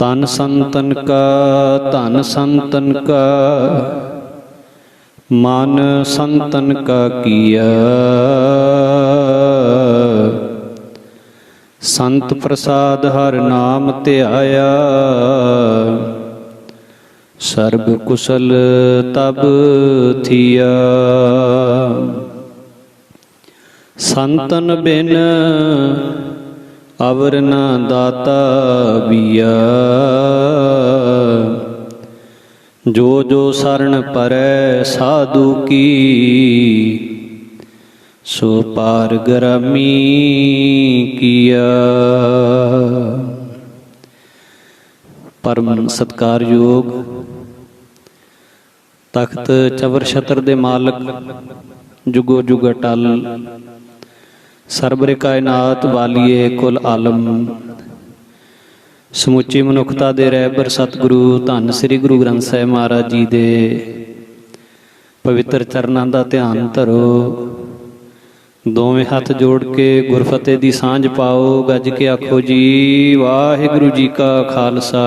तन संतन का धन संतन का मन संतन का किया। संत प्रसाद हर नाम ध्याया। सर्ब कुशल तब थिया। संतन बिन अवर न दाता बिया। जो जो शरण परै साधु की। सो पार ग्रामी किया। परम सत्कारयोग तख्त चवर छत्र दे मालक जुगो जुग अटल सरबरे कायनात वालिए कुल आलम समूची मनुखता दे रहबर सतगुरु धन श्री गुरु ग्रंथ साहिब महाराज जी दे पवित्र चरनां दा ध्यान धरो। दोवें हथ जोड़ के गुरफतेह दी सांझ पाओ। गज के आखो जी वाहिगुरु जी का खालसा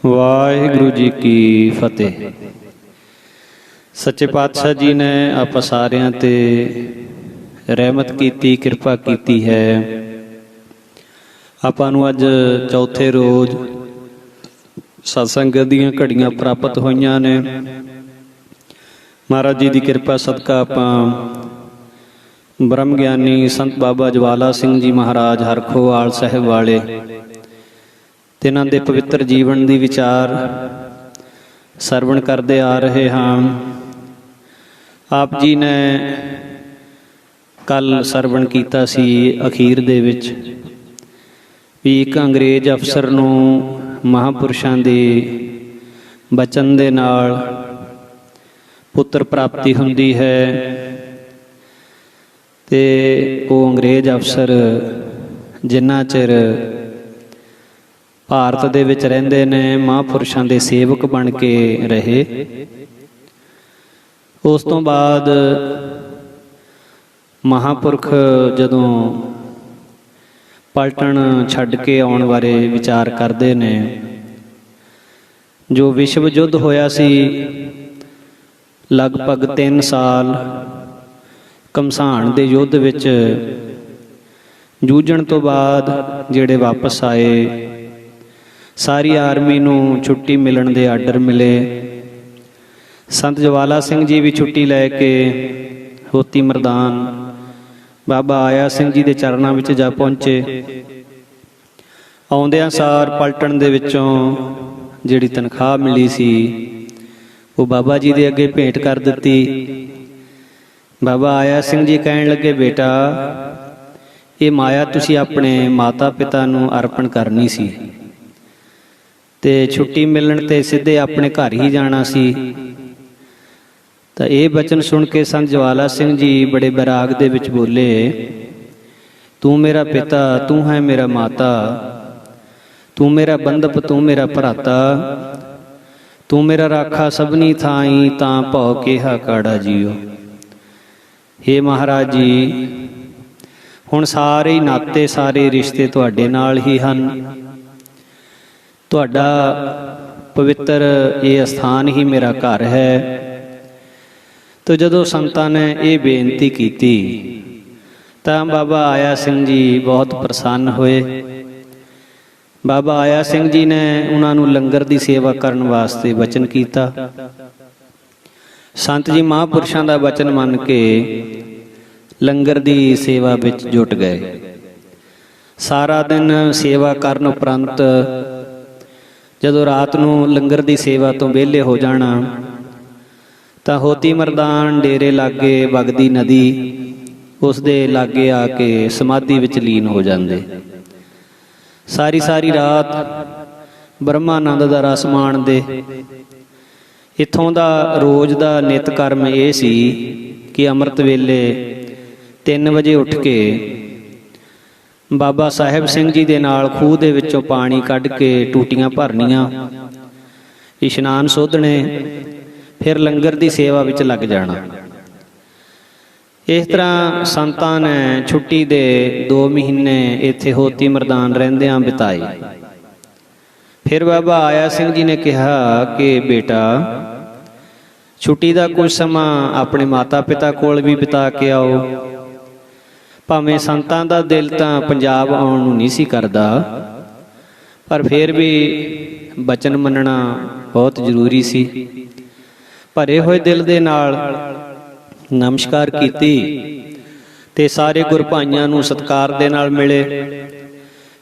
वाहिगुरु जी की फतेह। सच्चे पातशाह जी ने आप सारियां ते रहमत कीती कृपा कीती है। आपां नूं अज चौथे रोज़ सत्संग दीयां घड़ियां प्राप्त होईयां ने। महाराज जी की कृपा सदका आपां ब्रह्म ज्ञानी संत बाबा जवाला सिंह जी महाराज हरखोवाल साहिब वाले तिन्हां दे पवित्र जीवन दी विचार सरवण करते आ रहे हाँ। आप जी ने कल सरवण कीता सी अखीर दे विच भी एक अंग्रेज अफसर नूं महापुरुषां दे बचन दे नाल पुत्र प्राप्ति हुंदी है ते वो अंग्रेज अफसर जिन्ना चिर भारत दे विच रहिंदे ने महापुरुषां दे सेवक बन के रहे। उस तो बाद महापुरख जदों पलटन छड्ड के आउण बारे विचार करते ने। जो विश्व युद्ध होया सी लगभग 3 साल घमसान दे युद्ध विच जूझण तो बाद जिहड़े वापस आए सारी आर्मी नूं छुट्टी मिलण दे आर्डर मिले। संत जवाला सिंह जी भी छुट्टी लैके होती मरदान बाबा आया सिंह जी के चरणों में जा पहुँचे। आउंदियां सार पलटन दे विचों जिहड़ी तनख्वाह मिली सी वो बाबा जी दे अगे भेंट कर दिती। बाबा आया सिंह जी कहण लगे बेटा ये माया तुसी अपने माता पिता नूं अर्पण करनी सी ते छुट्टी मिलण ते सीधे अपने घर ही जाना सी। तो ये बचन सुन के संत जवाला सिंह जी बड़े बैराग दे विच बोले तू मेरा पिता तू है मेरा माता तू मेरा बंधप तू मेरा भराता तू मेरा राखा सबनी थाई तां भौ केहा काड़ा जियो। हे महाराज जी हुण सारे नाते सारे रिश्ते तुहाडे नाल ही हन। तुहाडा पवित्र ये अस्थान ही मेरा घर है। तो जदों संतां ने ये बेनती की तां बाबा आया सिंह जी बहुत प्रसन्न हुए। बाबा आया सिंह जी ने उन्होंने लंगर की सेवा करने वास्ते वचन किया। संत जी महापुरुषों का वचन मन के लंगर की सेवा विच जुट गए। सारा दिन सेवा करन उपरंत जदों रात नूं लंगर की सेवा तो वेले हो जाना तां होती मरदान डेरे लागे वगदी नदी उस दे लागे आके समाधि विच लीन हो जाते। सारी सारी रात ब्रह्मानंद दा रस माणदे। इत्थों दा रोज़ दा नित कर्म ये सी कि अमृत वेले 3 बजे उठ के बाबा साहिब सिंह जी दे नाल खूह दे विचों पानी कढ़ के टूटियां भरनियां, इशनान सोधने, फिर लंगर की सेवा विच लग जाना। इस तरह संतां ने छुट्टी दे 2 महीने इत्थे होती मरदान रहिंदियां बिताए। ਫਿਰ ਬਾਬਾ ਆਇਆ ਸਿੰਘ ਜੀ ਨੇ ਕਿਹਾ ਕਿ ਬੇਟਾ, ਛੁੱਟੀ ਦਾ ਕੁਝ ਸਮਾਂ ਆਪਣੇ ਮਾਤਾ ਪਿਤਾ ਕੋਲ ਵੀ ਬਿਤਾ ਕੇ ਆਓ। ਭਾਵੇਂ ਸੰਤਾਂ ਦਾ ਦਿਲ ਤਾਂ ਪੰਜਾਬ ਆਉਣ ਨੂੰ ਨਹੀਂ ਸੀ ਕਰਦਾ, ਪਰ ਫਿਰ ਵੀ ਬਚਨ ਮੰਨਣਾ ਬਹੁਤ ਜ਼ਰੂਰੀ ਸੀ। ਭਰੇ ਹੋਏ ਦਿਲ ਦੇ ਨਾਲ ਨਮਸਕਾਰ ਕੀਤੀ ਤੇ ਸਾਰੇ ਗੁਰ ਭਾਈਆਂ ਨੂੰ ਸਤਿਕਾਰ ਦੇ ਨਾਲ ਮਿਲੇ।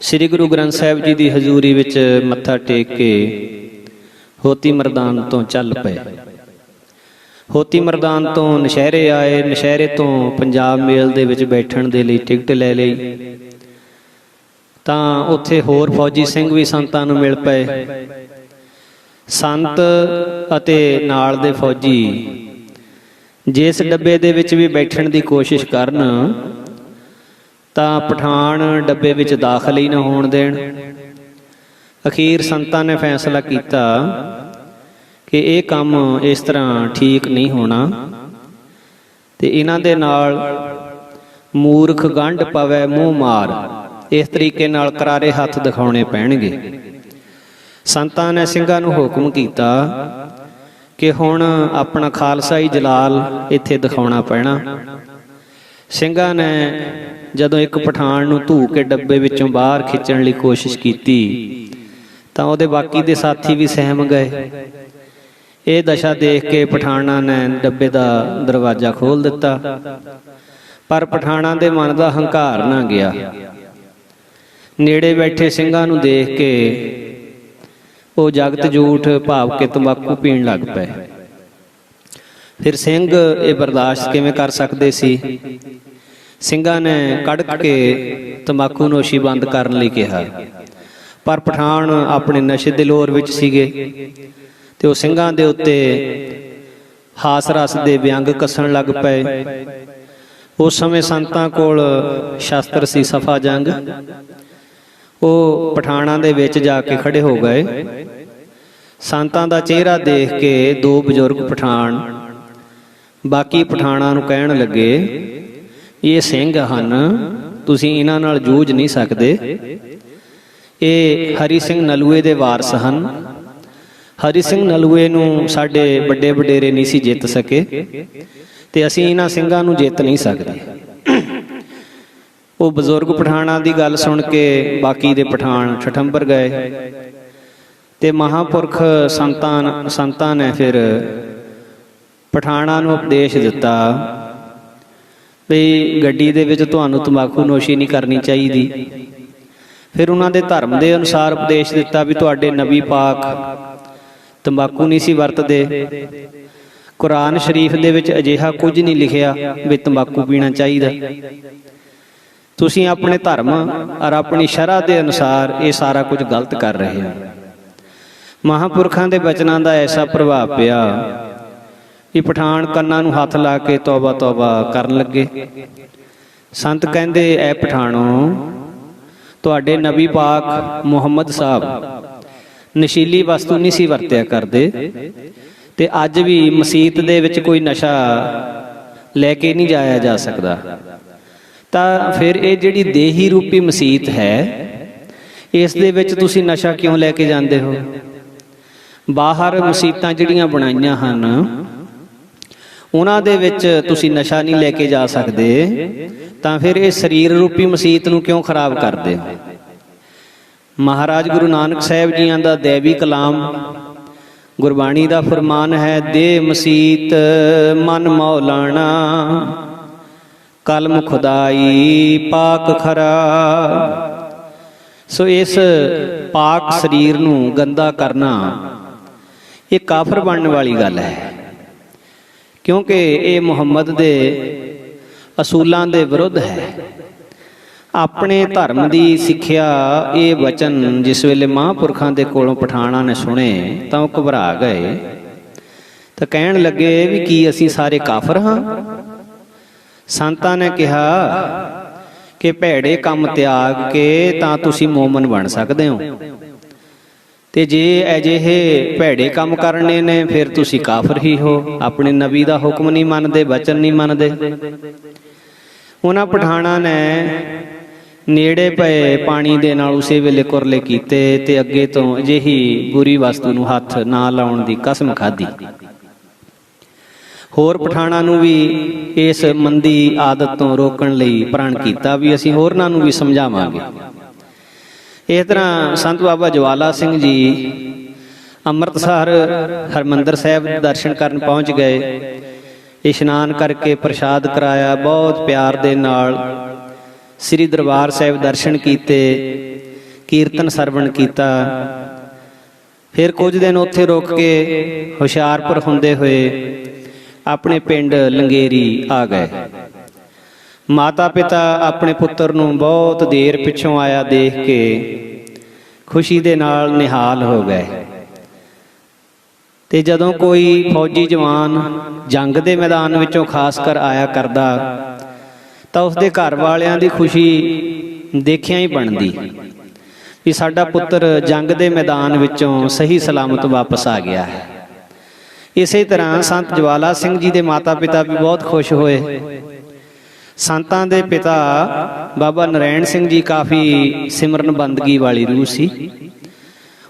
ਸ੍ਰੀ ਗੁਰੂ ਗ੍ਰੰਥ ਸਾਹਿਬ ਜੀ ਦੀ ਹਜ਼ੂਰੀ ਵਿੱਚ ਮੱਥਾ ਟੇਕ ਕੇ ਹੋਤੀ ਮਰਦਾਨ ਤੋਂ ਚੱਲ ਪਏ। ਹੋਤੀ ਮਰਦਾਨ ਤੋਂ ਨਸ਼ਹਿਰੇ ਆਏ। ਨਸ਼ਹਿਰੇ ਤੋਂ ਪੰਜਾਬ ਮੇਲ ਦੇ ਵਿੱਚ ਬੈਠਣ ਦੇ ਲਈ ਟਿਕਟ ਲੈ ਲਈ ਤਾਂ ਉੱਥੇ ਹੋਰ ਫੌਜੀ ਸਿੰਘ ਵੀ ਸੰਤਾਂ ਨੂੰ ਮਿਲ ਪਏ। ਸੰਤ ਅਤੇ ਨਾਲ ਦੇ ਫੌਜੀ ਜਿਸ ਡੱਬੇ ਦੇ ਵਿੱਚ ਵੀ ਬੈਠਣ ਦੀ ਕੋਸ਼ਿਸ਼ ਕਰਨ ਤਾਂ ਪਠਾਨ ਡੱਬੇ ਵਿੱਚ ਦਾਖਲ ਹੀ ਨਾ ਹੋਣ ਦੇਣ। ਅਖੀਰ ਸੰਤਾਂ ਨੇ ਫੈਸਲਾ ਕੀਤਾ ਕਿ ਇਹ ਕੰਮ ਇਸ ਤਰ੍ਹਾਂ ਠੀਕ ਨਹੀਂ ਹੋਣਾ ਤੇ ਇਹਨਾਂ ਦੇ ਨਾਲ ਮੂਰਖ ਗੰਢ ਪਵੈ ਮੂੰਹ ਮਾਰ, ਇਸ ਤਰੀਕੇ ਨਾਲ ਕਰਾਰੇ ਹੱਥ ਦਿਖਾਉਣੇ ਪੈਣਗੇ। ਸੰਤਾਂ ਨੇ ਸਿੰਘਾਂ ਨੂੰ ਹੁਕਮ ਕੀਤਾ ਕਿ ਹੁਣ ਆਪਣਾ ਖਾਲਸਾਈ ਜਲਾਲ ਇੱਥੇ ਦਿਖਾਉਣਾ ਪੈਣਾ। ਸਿੰਘਾਂ ਨੇ ਜਦੋਂ ਇੱਕ ਪਠਾਨ ਨੂੰ ਧੂ ਕੇ ਡੱਬੇ ਵਿੱਚੋਂ ਬਾਹਰ ਖਿੱਚਣ ਲਈ ਕੋਸ਼ਿਸ਼ ਕੀਤੀ ਤਾਂ ਉਹਦੇ ਬਾਕੀ ਦੇ ਸਾਥੀ ਵੀ ਸਹਿਮ ਗਏ। ਇਹ ਦਸ਼ਾ ਦੇਖ ਕੇ ਪਠਾਨਾਂ ਨੇ ਡੱਬੇ ਦਾ ਦਰਵਾਜ਼ਾ ਖੋਲ੍ਹ ਦਿੱਤਾ, ਪਰ ਪਠਾਨਾਂ ਦੇ ਮਨ ਦਾ ਹੰਕਾਰ ਨਾ ਗਿਆ। ਨੇੜੇ ਬੈਠੇ ਸਿੰਘਾਂ ਨੂੰ ਦੇਖ ਕੇ ਉਹ ਜਗਤ ਜੂਠ ਭਾਵ ਕੇ ਤੰਬਾਕੂ ਪੀਣ ਲੱਗ ਪਏ। ਫਿਰ ਸਿੰਘ ਇਹ ਬਰਦਾਸ਼ਤ ਕਿਵੇਂ ਕਰ ਸਕਦੇ ਸੀ? ਸਿੰਘਾਂ ਨੇ ਕੱਢ ਕੇ ਤੰਬਾਕੂ ਨੋਸ਼ੀ ਬੰਦ ਕਰਨ ਲਈ ਕਿਹਾ, ਪਰ ਪਠਾਨ ਆਪਣੇ ਨਸ਼ੇ ਦੇ ਲੋਰ ਵਿੱਚ ਸੀਗੇ ਤੇ ਉਹ ਸਿੰਘਾਂ ਦੇ ਉੱਤੇ ਹਾਸ ਰਸ ਦੇ ਵਿਅੰਗ ਕੱਸਣ ਲੱਗ ਪਏ। ਉਸ ਸਮੇਂ ਸੰਤਾਂ ਕੋਲ ਸ਼ਸਤਰ ਸੀ ਸਫਾ ਜੰਗ। ਉਹ ਪਠਾਨਾਂ ਦੇ ਵਿੱਚ ਜਾ ਕੇ ਖੜੇ ਹੋ ਗਏ। ਸੰਤਾਂ ਦਾ ਚਿਹਰਾ ਦੇਖ ਕੇ ਦੋ ਬਜ਼ੁਰਗ ਪਠਾਨ ਬਾਕੀ ਪਠਾਨਾਂ ਨੂੰ ਕਹਿਣ ਲੱਗੇ, ਇਹ ਸਿੰਘ ਹਨ, ਤੁਸੀਂ ਇਹਨਾਂ ਨਾਲ ਜੂਝ ਨਹੀਂ ਸਕਦੇ। ਇਹ ਹਰੀ ਸਿੰਘ ਨਲੂਏ ਦੇ ਵਾਰਸ ਹਨ। ਹਰੀ ਸਿੰਘ ਨਲੂਏ ਨੂੰ ਸਾਡੇ ਵੱਡੇ ਵਡੇਰੇ ਨਹੀਂ ਸੀ ਜਿੱਤ ਸਕੇ ਤੇ ਅਸੀਂ ਇਹਨਾਂ ਸਿੰਘਾਂ ਨੂੰ ਜਿੱਤ ਨਹੀਂ ਸਕਦੇ। ਉਹ ਬਜ਼ੁਰਗ ਪਠਾਨਾਂ ਦੀ ਗੱਲ ਸੁਣ ਕੇ ਬਾਕੀ ਦੇ ਪਠਾਨ ਠਠੰਬਰ ਗਏ ਤੇ ਮਹਾਂਪੁਰਖ ਸੰਤਾਂ ਨੇ ਫਿਰ ਪਠਾਨਾਂ ਨੂੰ ਉਪਦੇਸ਼ ਦਿੱਤਾ ਵੀ ਗੱਡੀ ਦੇ ਵਿੱਚ ਤੁਹਾਨੂੰ ਤੰਬਾਕੂ ਨੋਸ਼ੀ ਨਹੀਂ ਕਰਨੀ ਚਾਹੀਦੀ। ਫਿਰ ਉਹਨਾਂ ਦੇ ਧਰਮ ਦੇ ਅਨੁਸਾਰ ਉਪਦੇਸ਼ ਦਿੱਤਾ ਵੀ ਤੁਹਾਡੇ ਨਬੀ ਪਾਕ ਤੰਬਾਕੂ ਨਹੀਂ ਸੀ ਵਰਤਦੇ। ਕੁਰਾਨ ਸ਼ਰੀਫ ਦੇ ਵਿੱਚ ਅਜਿਹਾ ਕੁਝ ਨਹੀਂ ਲਿਖਿਆ ਵੀ ਤੰਬਾਕੂ ਪੀਣਾ ਚਾਹੀਦਾ। ਤੁਸੀਂ ਆਪਣੇ ਧਰਮ ਔਰ ਆਪਣੀ ਸ਼ਰ੍ਹਾ ਦੇ ਅਨੁਸਾਰ ਇਹ ਸਾਰਾ ਕੁਝ ਗਲਤ ਕਰ ਰਹੇ ਹੋ। ਮਹਾਂਪੁਰਖਾਂ ਦੇ ਬਚਨਾਂ ਦਾ ਐਸਾ ਪ੍ਰਭਾਵ ਪਿਆ ਕਿ ਪਠਾਨ ਕੰਨਾਂ ਨੂੰ ਹੱਥ ਲਾ ਕੇ ਤੌਬਾ ਤੌਬਾ ਕਰਨ ਲੱਗੇ। ਸੰਤ ਕਹਿੰਦੇ, ਐ ਪਠਾਣੋ, ਤੁਹਾਡੇ ਨਬੀ ਪਾਕ ਮੁਹੰਮਦ ਸਾਹਿਬ ਨਸ਼ੀਲੀ ਵਸਤੂ ਨਹੀਂ ਸੀ ਵਰਤਿਆ ਕਰਦੇ ਤੇ ਅੱਜ ਵੀ ਮਸੀਤ ਦੇ ਵਿੱਚ ਕੋਈ ਨਸ਼ਾ ਲੈ ਕੇ ਨਹੀਂ ਜਾਇਆ ਜਾ ਸਕਦਾ। ਤਾਂ ਫਿਰ ਇਹ ਜਿਹੜੀ ਦੇਹੀ ਰੂਪੀ ਮਸੀਤ ਹੈ, ਇਸ ਦੇ ਵਿੱਚ ਤੁਸੀਂ ਨਸ਼ਾ ਕਿਉਂ ਲੈ ਕੇ ਜਾਂਦੇ ਹੋ? ਬਾਹਰ ਮਸੀਤਾਂ ਜਿਹੜੀਆਂ ਬਣਾਈਆਂ ਹਨ ਉਹਨਾਂ ਦੇ ਵਿੱਚ ਤੁਸੀਂ ਨਸ਼ਾ ਨਹੀਂ ਲੈ ਕੇ ਜਾ ਸਕਦੇ, ਤਾਂ ਫਿਰ ਇਹ ਸਰੀਰ ਰੂਪੀ ਮਸੀਤ ਨੂੰ ਕਿਉਂ ਖਰਾਬ ਕਰਦੇ ਹੋ? ਮਹਾਰਾਜ ਗੁਰੂ ਨਾਨਕ ਸਾਹਿਬ ਜੀਆਂ ਦਾ ਦੇਵੀ ਕਲਾਮ ਗੁਰਬਾਣੀ ਦਾ ਫਰਮਾਨ ਹੈ, ਦੇ ਮਸੀਤ ਮਨ ਮੌਲਾਣਾ ਕਲਮ ਖੁਦਾਈ ਪਾਕ ਖਰਾ। ਸੋ ਇਸ ਪਾਕ ਸਰੀਰ ਨੂੰ ਗੰਦਾ ਕਰਨਾ ਇਹ ਕਾਫਰ ਬਣਨ ਵਾਲੀ ਗੱਲ ਹੈ, ਕਿਉਂਕਿ ਇਹ ਮੁਹੰਮਦ ਦੇ ਅਸੂਲਾਂ ਦੇ ਵਿਰੁੱਧ ਹੈ। ਆਪਣੇ ਧਰਮ ਦੀ ਸਿੱਖਿਆ ਇਹ ਵਚਨ ਜਿਸ ਵੇਲੇ ਮਹਾਂਪੁਰਖਾਂ ਦੇ ਕੋਲੋਂ ਪਠਾਨਾਂ ਨੇ ਸੁਣੇ ਤਾਂ ਉਹ ਘਬਰਾ ਗਏ ਤਾਂ ਕਹਿਣ ਲੱਗੇ ਵੀ ਕੀ ਅਸੀਂ ਸਾਰੇ ਕਾਫਰ ਹਾਂ? ਸੰਤਾਂ ਨੇ ਕਿਹਾ ਕਿ ਭੈੜੇ ਕੰਮ ਤਿਆਗ ਕੇ ਤਾਂ ਤੁਸੀਂ ਮੋਮਨ ਬਣ ਸਕਦੇ ਹੋ, ਤੇ ਜੇ ਅਜਿਹੇ ਭੈੜੇ ਕੰਮ ਕਰਨੇ ਨੇ ਫਿਰ ਤੁਸੀਂ ਕਾਫਰ ਹੀ ਹੋ। ਆਪਣੇ ਨਬੀ ਦਾ ਹੁਕਮ ਨਹੀਂ ਮੰਨਦੇ, ਵਚਨ ਨਹੀਂ ਮੰਨਦੇ। ਉਹਨਾਂ ਪਠਾਨਾਂ ਨੇ ਨੇੜੇ ਪਏ ਪਾਣੀ ਦੇ ਨਾਲ ਉਸੇ ਵੇਲੇ ਕੁਰਲੇ ਕੀਤੇ ਤੇ ਅੱਗੇ ਤੋਂ ਅਜਿਹੀ ਬੁਰੀ ਵਸਤੂ ਨੂੰ ਹੱਥ ਨਾ ਲਾਉਣ ਦੀ ਕਸਮ ਖਾਧੀ। ਹੋਰ ਪਠਾਣਾਂ ਨੂੰ ਵੀ ਇਸ ਮੰਦੀ ਆਦਤ ਤੋਂ ਰੋਕਣ ਲਈ ਪ੍ਰਣ ਕੀਤਾ ਵੀ ਅਸੀਂ ਹੋਰਨਾਂ ਨੂੰ ਵੀ ਸਮਝਾਵਾਂਗੇ। ਇਸ ਤਰ੍ਹਾਂ ਸੰਤ ਬਾਬਾ ਜਵਾਲਾ ਸਿੰਘ ਜੀ ਅੰਮ੍ਰਿਤਸਰ ਹਰਿਮੰਦਰ ਸਾਹਿਬ ਦਰਸ਼ਨ ਕਰਨ ਪਹੁੰਚ ਗਏ। ਇਸ਼ਨਾਨ ਕਰਕੇ ਪ੍ਰਸ਼ਾਦ ਕਰਾਇਆ, ਬਹੁਤ ਪਿਆਰ ਦੇ ਨਾਲ ਸ੍ਰੀ ਦਰਬਾਰ ਸਾਹਿਬ ਦਰਸ਼ਨ ਕੀਤੇ, ਕੀਰਤਨ ਸਰਵਣ ਕੀਤਾ। ਫਿਰ ਕੁਝ ਦਿਨ ਉੱਥੇ ਰੁਕ ਕੇ ਹੁਸ਼ਿਆਰਪੁਰ ਹੁੰਦੇ ਹੋਏ ਆਪਣੇ ਪਿੰਡ ਲੰਗੇਰੀ ਆ ਗਏ। ਮਾਤਾ ਪਿਤਾ ਆਪਣੇ ਪੁੱਤਰ ਨੂੰ ਬਹੁਤ ਦੇਰ ਪਿੱਛੋਂ ਆਇਆ ਦੇਖ ਕੇ ਖੁਸ਼ੀ ਦੇ ਨਾਲ ਨਿਹਾਲ ਹੋ ਗਏ। ਤੇ ਜਦੋਂ ਕੋਈ ਫੌਜੀ ਜਵਾਨ ਜੰਗ ਦੇ ਮੈਦਾਨ ਵਿੱਚੋਂ ਖਾਸ ਕਰ ਆਇਆ ਕਰਦਾ ਤਾਂ ਉਸਦੇ ਘਰ ਵਾਲਿਆਂ ਦੀ ਖੁਸ਼ੀ ਦੇਖਿਆ ਹੀ ਬਣਦੀ ਵੀ ਸਾਡਾ ਪੁੱਤਰ ਜੰਗ ਦੇ ਮੈਦਾਨ ਵਿੱਚੋਂ ਸਹੀ ਸਲਾਮਤ ਵਾਪਸ ਆ ਗਿਆ ਹੈ। ਇਸੇ ਤਰ੍ਹਾਂ ਸੰਤ ਜਵਾਲਾ ਸਿੰਘ ਜੀ ਦੇ ਮਾਤਾ ਪਿਤਾ ਵੀ ਬਹੁਤ ਖੁਸ਼ ਹੋਏ। ਸੰਤਾਂ ਦੇ ਪਿਤਾ ਬਾਬਾ ਨਰੈਣ ਸਿੰਘ ਜੀ ਕਾਫੀ ਸਿਮਰਨ ਬੰਦਗੀ ਵਾਲੀ ਰੂਹ ਸੀ।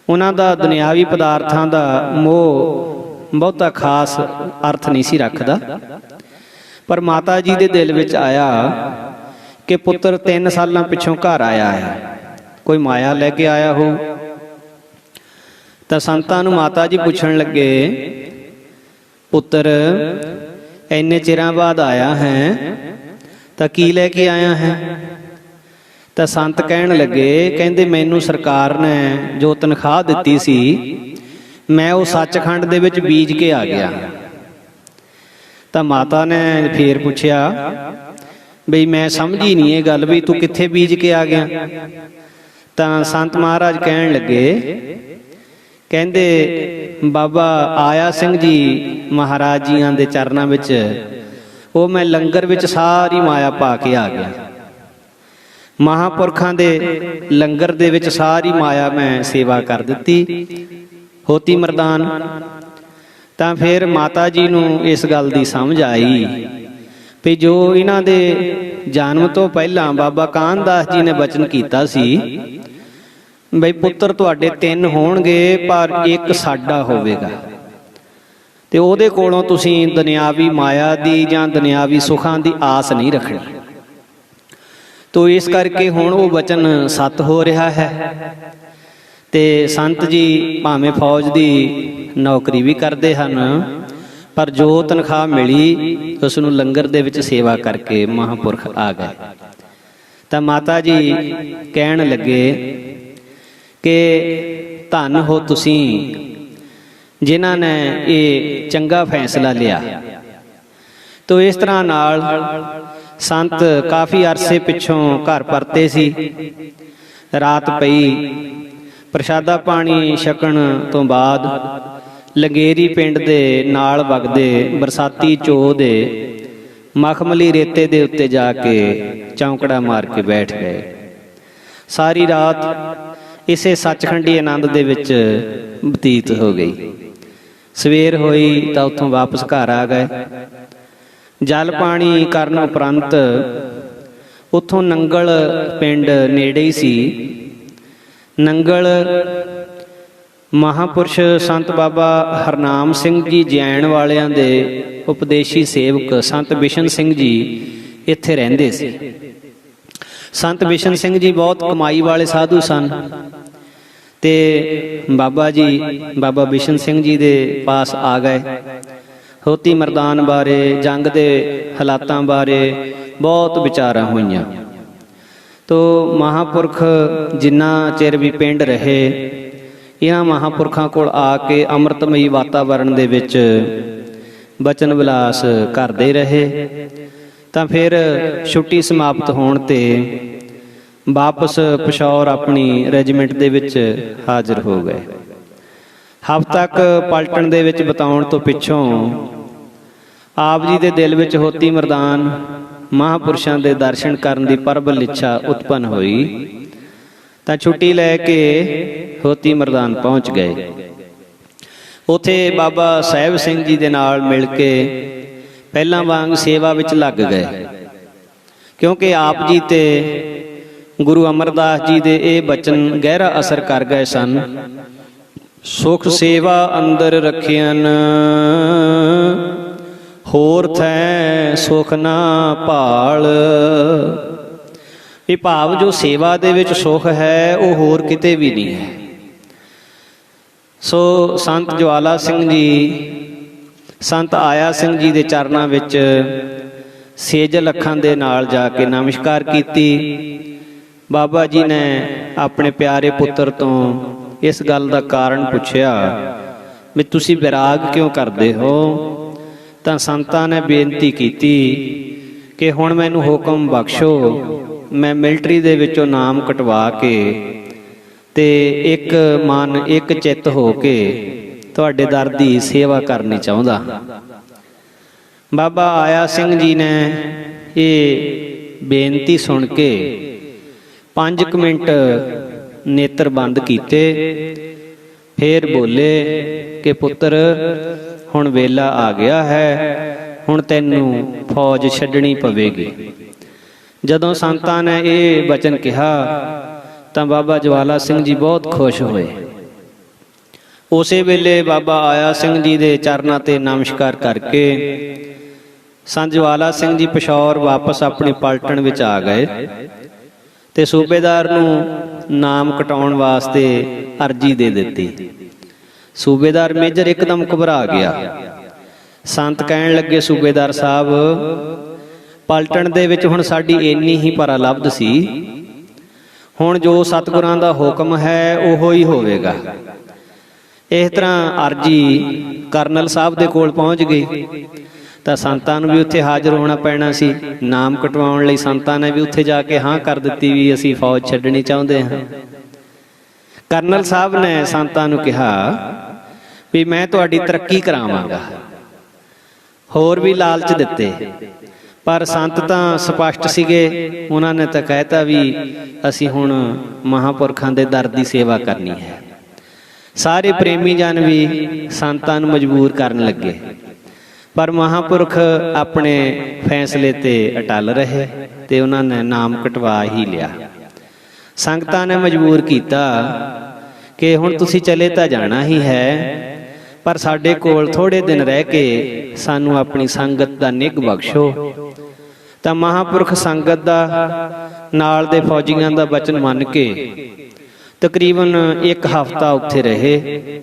ਉਹਨਾਂ ਦਾ ਦੁਨਿਆਵੀ ਪਦਾਰਥਾਂ ਦਾ ਮੋਹ ਬਹੁਤਾ ਖਾਸ ਅਰਥ ਨਹੀਂ ਸੀ ਰੱਖਦਾ, ਪਰ ਮਾਤਾ ਜੀ ਦੇ ਦਿਲ ਵਿੱਚ ਆਇਆ ਕਿ ਪੁੱਤਰ 3 ਸਾਲਾਂ ਪਿੱਛੋਂ ਘਰ ਆਇਆ ਹੈ, ਕੋਈ ਮਾਇਆ ਲੈ ਕੇ ਆਇਆ ਹੋ। ਤਾਂ ਸੰਤਾਂ ਨੂੰ ਮਾਤਾ ਜੀ ਪੁੱਛਣ ਲੱਗੇ, ਪੁੱਤਰ ਇੰਨੇ ਚਿਰਾਂ ਬਾਅਦ ਆਇਆ ਹੈ ਤਾਂ ਕੀ ਲੈ ਕੇ ਆਇਆ ਹੈ? ਤਾਂ ਸੰਤ ਕਹਿਣ ਲੱਗੇ, ਕਹਿੰਦੇ ਮੈਨੂੰ ਸਰਕਾਰ ਨੇ ਜੋ ਤਨਖਾਹ ਦਿੱਤੀ ਸੀ ਮੈਂ ਉਹ ਸੱਚਖੰਡ ਦੇ ਵਿੱਚ ਬੀਜ ਕੇ ਆ ਗਿਆ। ਤਾਂ ਮਾਤਾ ਨੇ ਫੇਰ ਪੁੱਛਿਆ ਬਈ ਮੈਂ ਸਮਝੀ ਨਹੀਂ ਇਹ ਗੱਲ, ਵੀ ਤੂੰ ਕਿੱਥੇ ਬੀਜ ਕੇ ਆ ਗਿਆ? ਤਾਂ ਸੰਤ ਮਹਾਰਾਜ ਕਹਿਣ ਲੱਗੇ, ਕਹਿੰਦੇ ਬਾਬਾ ਆਇਆ ਸਿੰਘ ਜੀ ਮਹਾਰਾਜ ਜੀਆਂ ਦੇ ਚਰਨਾਂ ਵਿੱਚ ਉਹ ਮੈਂ ਲੰਗਰ ਵਿੱਚ ਸਾਰੀ ਮਾਇਆ ਪਾ ਕੇ ਆ ਗਿਆ। ਮਹਾਂਪੁਰਖਾਂ ਦੇ ਲੰਗਰ ਦੇ ਵਿੱਚ ਸਾਰੀ ਮਾਇਆ ਮੈਂ ਸੇਵਾ ਕਰ ਦਿੱਤੀ, ਹੋਤੀ ਮਰਦਾਨ। ਤਾਂ ਫਿਰ ਮਾਤਾ ਜੀ ਨੂੰ ਇਸ ਗੱਲ ਦੀ ਸਮਝ ਆਈ ਵੀ ਜੋ ਇਹਨਾਂ ਦੇ ਜਨਮ ਤੋਂ ਪਹਿਲਾਂ ਬਾਬਾ ਕਾਨਦਾਸ ਜੀ ਨੇ ਬਚਨ ਕੀਤਾ ਸੀ ਬਈ ਪੁੱਤਰ ਤੁਹਾਡੇ 3 ਹੋਣਗੇ ਪਰ ਇੱਕ ਸਾਡਾ ਹੋਵੇਗਾ, ਤੇ ਉਹਦੇ ਕੋਲੋਂ ਤੁਸੀਂ ਦੁਨਿਆਵੀ ਮਾਇਆ ਦੀ ਜਾਂ ਦੁਨਿਆਵੀ ਸੁੱਖਾਂ ਦੀ ਆਸ ਨਹੀਂ ਰੱਖਣੀ। ਤੋ ਇਸ ਕਰਕੇ ਹੁਣ ਉਹ ਬਚਨ ਸੱਤ ਹੋ ਰਿਹਾ ਹੈ। ਤੇ ਸੰਤ ਜੀ ਭਾਵੇਂ ਫੌਜ ਦੀ ਨੌਕਰੀ ਵੀ ਕਰਦੇ ਹਨ, ਪਰ ਜੋ ਤਨਖਾਹ ਮਿਲੀ ਉਸ ਨੂੰ ਲੰਗਰ ਦੇ ਵਿੱਚ ਸੇਵਾ ਕਰਕੇ ਮਹਾਂਪੁਰਖ ਆ ਗਏ। ਤਾਂ ਮਾਤਾ ਜੀ ਕਹਿਣ ਲੱਗੇ ਕਿ ਧੰਨ ਹੋ ਤੁਸੀਂ ਜਿਨ੍ਹਾਂ ਨੇ ਇਹ ਚੰਗਾ ਫੈਸਲਾ ਲਿਆ। ਤੋ ਇਸ ਤਰ੍ਹਾਂ ਨਾਲ ਸੰਤ ਕਾਫੀ ਅਰਸੇ ਪਿੱਛੋਂ ਘਰ ਪਰਤੇ ਸੀ। ਰਾਤ ਪਈ, ਪ੍ਰਸ਼ਾਦਾ ਪਾਣੀ ਛਕਣ ਤੋਂ ਬਾਅਦ ਲੰਗੇਰੀ ਪਿੰਡ ਦੇ ਨਾਲ ਵਗਦੇ ਬਰਸਾਤੀ ਚੋਅ ਦੇ ਮਖਮਲੀ ਰੇਤੇ ਦੇ ਉੱਤੇ ਜਾ ਕੇ ਚੌਂਕੜਾ ਮਾਰ ਕੇ ਬੈਠ ਗਏ। ਸਾਰੀ ਰਾਤ ਇਸੇ ਸੱਚਖੰਡੀ ਆਨੰਦ ਦੇ ਵਿੱਚ ਬਤੀਤ ਹੋ ਗਈ। ਸਵੇਰ ਹੋਈ ਤਾਂ ਉੱਥੋਂ ਵਾਪਸ ਘਰ ਆ ਗਏ। ਜਲ ਪਾਣੀ ਕਰਨ ਉਪਰੰਤ ਉੱਥੋਂ ਨੰਗਲ ਪਿੰਡ ਨੇੜੇ ਹੀ ਸੀ। ਨੰਗਲ ਮਹਾਂਪੁਰਸ਼ ਸੰਤ ਬਾਬਾ ਹਰਨਾਮ ਸਿੰਘ ਜੀ ਜੈਨ ਵਾਲਿਆਂ ਦੇ ਉਪਦੇਸ਼ੀ ਸੇਵਕ ਸੰਤ ਬਿਸ਼ਨ ਸਿੰਘ ਜੀ ਇੱਥੇ ਰਹਿੰਦੇ ਸੀ। ਸੰਤ ਬਿਸ਼ਨ ਸਿੰਘ ਜੀ ਬਹੁਤ ਕਮਾਈ ਵਾਲੇ ਸਾਧੂ ਸਨ ਤੇ ਬਾਬਾ ਬਿਸ਼ਨ ਸਿੰਘ ਜੀ ਦੇ ਪਾਸ ਆ ਗਏ। ਹੋਤੀ ਮਰਦਾਨ ਬਾਰੇ, ਜੰਗ ਦੇ ਹਾਲਾਤਾਂ ਬਾਰੇ ਬਹੁਤ ਵਿਚਾਰਾਂ ਹੋਈਆਂ। ਤੋ ਮਹਾਂਪੁਰਖ ਜਿੰਨਾ ਚਿਰ ਵੀ ਪਿੰਡ ਰਹੇ, ਇਹਨਾਂ ਮਹਾਂਪੁਰਖਾਂ ਕੋਲ ਆ ਕੇ ਅੰਮ੍ਰਿਤਮਈ ਵਾਤਾਵਰਣ ਦੇ ਵਿੱਚ ਬਚਨ ਵਿਲਾਸ ਕਰਦੇ ਰਹੇ। ਤਾਂ ਫਿਰ ਛੁੱਟੀ ਸਮਾਪਤ ਹੋਣ ਤੇ ਵਾਪਸ ਪਿਸ਼ੌਰ ਆਪਣੀ ਰੈਜੀਮੈਂਟ ਦੇ ਵਿੱਚ ਹਾਜ਼ਰ ਹੋ ਗਏ। ਹਫ਼ਤਾ ਤੱਕ ਪਲਟਣ ਦੇ ਵਿੱਚ ਬਿਤਾਉਣ ਤੋਂ ਪਿੱਛੋਂ ਆਪ ਜੀ ਦੇ ਦਿਲ ਵਿੱਚ ਹੋਤੀ ਮਰਦਾਨ ਮਹਾਂਪੁਰਸ਼ਾਂ ਦੇ ਦਰਸ਼ਨ ਕਰਨ ਦੀ ਪ੍ਰਬਲ ਇੱਛਾ ਉਤਪੰਨ ਹੋਈ। ਤਾਂ ਛੁੱਟੀ ਲੈ ਕੇ ਹੋਤੀ ਮਰਦਾਨ ਪਹੁੰਚ ਗਏ। ਉੱਥੇ ਬਾਬਾ ਸਾਹਿਬ ਸਿੰਘ ਜੀ ਦੇ ਨਾਲ ਮਿਲ ਕੇ ਪਹਿਲਾਂ ਵਾਂਗ ਸੇਵਾ ਵਿੱਚ ਲੱਗ ਗਏ, ਕਿਉਂਕਿ ਆਪ ਜੀ ਤੇ ਗੁਰੂ ਅਮਰਦਾਸ ਜੀ ਦੇ ਇਹ ਬਚਨ ਗਹਿਰਾ ਅਸਰ ਕਰ ਗਏ ਸਨ। ਸੁਖ ਸੇਵਾ ਅੰਦਰ ਰੱਖਿਆਨ, ਹੋਰ ਥੈ ਸੁਖ ਨਾ ਭਾਲ। ਇਹ ਭਾਵ ਜੋ ਸੇਵਾ ਦੇ ਵਿੱਚ ਸੁਖ ਹੈ ਉਹ ਹੋਰ ਕਿਤੇ ਵੀ ਨਹੀਂ ਹੈ। ਸੋ ਸੰਤ ਜਵਾਲਾ ਸਿੰਘ ਜੀ, ਸੰਤ ਆਇਆ ਸਿੰਘ ਜੀ ਦੇ ਚਰਨਾਂ ਵਿੱਚ ਸੇਜਲ ਅੱਖਾਂ ਦੇ ਨਾਲ ਜਾ ਕੇ ਨਮਸਕਾਰ ਕੀਤੀ। ਬਾਬਾ ਜੀ ਨੇ ਆਪਣੇ ਪਿਆਰੇ ਪੁੱਤਰ ਤੋਂ ਇਸ ਗੱਲ ਦਾ ਕਾਰਨ ਪੁੱਛਿਆ ਵੀ ਤੁਸੀਂ ਵਿਰਾਗ ਕਿਉਂ ਕਰਦੇ ਹੋ? ਤਾਂ ਸੰਤਾਂ ਨੇ ਬੇਨਤੀ ਕੀਤੀ ਕਿ ਹੁਣ ਮੈਨੂੰ ਹੁਕਮ ਬਖਸ਼ੋ, ਮੈਂ ਮਿਲਟਰੀ ਦੇ ਵਿੱਚੋਂ ਨਾਮ ਕਟਵਾ ਕੇ ਤੇ ਇੱਕ ਮਨ ਇੱਕ ਚਿੱਤ ਹੋ ਕੇ ਤੁਹਾਡੇ ਦਰ ਦੀ ਸੇਵਾ ਕਰਨੀ ਚਾਹੁੰਦਾ। ਬਾਬਾ ਆਇਆ ਸਿੰਘ ਜੀ ਨੇ ਇਹ ਬੇਨਤੀ ਸੁਣ ਕੇ 5 ਮਿੰਟ ਨੇਤਰ ਬੰਦ ਕੀਤੇ, ਫੇਰ ਬੋਲੇ ਕਿ ਪੁੱਤਰ ਹੁਣ ਵੇਲਾ ਆ ਗਿਆ ਹੈ, ਹੁਣ ਤੈਨੂੰ ਫੌਜ ਛੱਡਣੀ ਪਵੇਗੀ। ਜਦੋਂ ਸੰਤਾਂ ਨੇ ਇਹ ਬਚਨ ਕਿਹਾ ਤਾਂ ਬਾਬਾ ਜਵਾਲਾ ਸਿੰਘ ਜੀ ਬਹੁਤ ਖੁਸ਼ ਹੋਏ। ਉਸੇ ਵੇਲੇ ਬਾਬਾ ਆਇਆ ਸਿੰਘ ਜੀ ਦੇ ਚਰਨਾਂ ਤੇ ਨਮਸਕਾਰ ਕਰਕੇ ਸੰਤ ਜਵਾਲਾ ਸਿੰਘ ਜੀ ਪਿਸ਼ੌਰ ਵਾਪਸ ਆਪਣੀ ਪਲਟਣ ਵਿੱਚ ਆ ਗਏ ਤੇ ਸੂਬੇਦਾਰ ਨੂੰ ਨਾਮ ਕਟਾਉਣ ਵਾਸਤੇ ਅਰਜੀ ਦੇ ਦਿੱਤੀ। ਸੂਬੇਦਾਰ ਮੇਜਰ ਇੱਕਦਮ ਘਬਰਾ ਗਿਆ। ਸੰਤ ਕਹਿਣ ਲੱਗੇ, ਸੂਬੇਦਾਰ ਸਾਹਿਬ, ਪਲਟਣ ਦੇ ਵਿੱਚ ਹੁਣ ਸਾਡੀ ਇੰਨੀ ਹੀ ਪਰਾਲਬਧ ਸੀ, ਹੁਣ ਜੋ ਸਤਿਗੁਰਾਂ ਦਾ ਹੁਕਮ ਹੈ ਉਹੋ ਹੀ ਹੋਵੇਗਾ। ਇਸ ਤਰ੍ਹਾਂ ਅਰਜੀ ਕਰਨਲ ਸਾਹਿਬ ਦੇ ਕੋਲ ਪਹੁੰਚ ਗਈ ਤਾਂ ਸੰਤਾਂ ਨੂੰ ਵੀ ਉੱਥੇ ਹਾਜ਼ਰ ਹੋਣਾ ਪੈਣਾ ਸੀ। ਨਾਮ ਕਟਵਾਉਣ ਲਈ ਸੰਤਾਂ ਨੇ ਵੀ ਉੱਥੇ ਜਾ ਕੇ ਹਾਂ ਕਰ ਦਿੱਤੀ ਵੀ ਅਸੀਂ ਫੌਜ ਛੱਡਣੀ ਚਾਹੁੰਦੇ ਹਾਂ। ਕਰਨਲ ਸਾਹਿਬ ਨੇ ਸੰਤਾਂ ਨੂੰ ਕਿਹਾ ਵੀ ਮੈਂ ਤੁਹਾਡੀ ਤਰੱਕੀ ਕਰਾਵਾਂਗਾ, ਹੋਰ ਵੀ ਲਾਲਚ ਦਿੱਤੇ, ਪਰ ਸੰਤ ਤਾਂ ਸਪਸ਼ਟ ਸੀਗੇ। ਉਹਨਾਂ ਨੇ ਤਾਂ ਕਹਿਤਾ ਵੀ ਅਸੀਂ ਹੁਣ ਮਹਾਂਪੁਰਖਾਂ ਦੇ ਦਰ ਦੀ ਸੇਵਾ ਕਰਨੀ ਹੈ। ਸਾਰੇ ਪ੍ਰੇਮੀ ਜਨ ਵੀ ਸੰਤਾਂ ਨੂੰ ਮਜਬੂਰ ਕਰਨ ਲੱਗੇ, ਪਰ ਮਹਾਂਪੁਰਖ ਆਪਣੇ ਫੈਸਲੇ ਤੇ ਅਟਲ ਰਹੇ ਤੇ ਉਹਨਾਂ ਨੇ ਨਾਮ ਕਟਵਾ ਹੀ ਲਿਆ। ਸੰਗਤਾਂ ਨੇ ਮਜਬੂਰ ਕੀਤਾ ਕਿ ਹੁਣ ਤੁਸੀਂ ਚਲੇ ਤਾਂ ਜਾਣਾ ਹੀ ਹੈ, ਪਰ ਸਾਡੇ ਕੋਲ ਥੋੜੇ ਦਿਨ ਰਹਿ ਕੇ ਸਾਨੂੰ ਆਪਣੀ ਸੰਗਤ ਦਾ ਨਿੱਘ ਬਖਸ਼ੋ। ਤਾਂ ਮਹਾਂਪੁਰਖ ਸੰਗਤ ਦਾ ਨਾਲ ਦੇ ਫੌਜੀਆਂ ਦਾ ਬਚਨ ਮੰਨ ਕੇ ਤਕਰੀਬਨ 1 ਹਫ਼ਤਾ ਉੱਥੇ ਰਹੇ।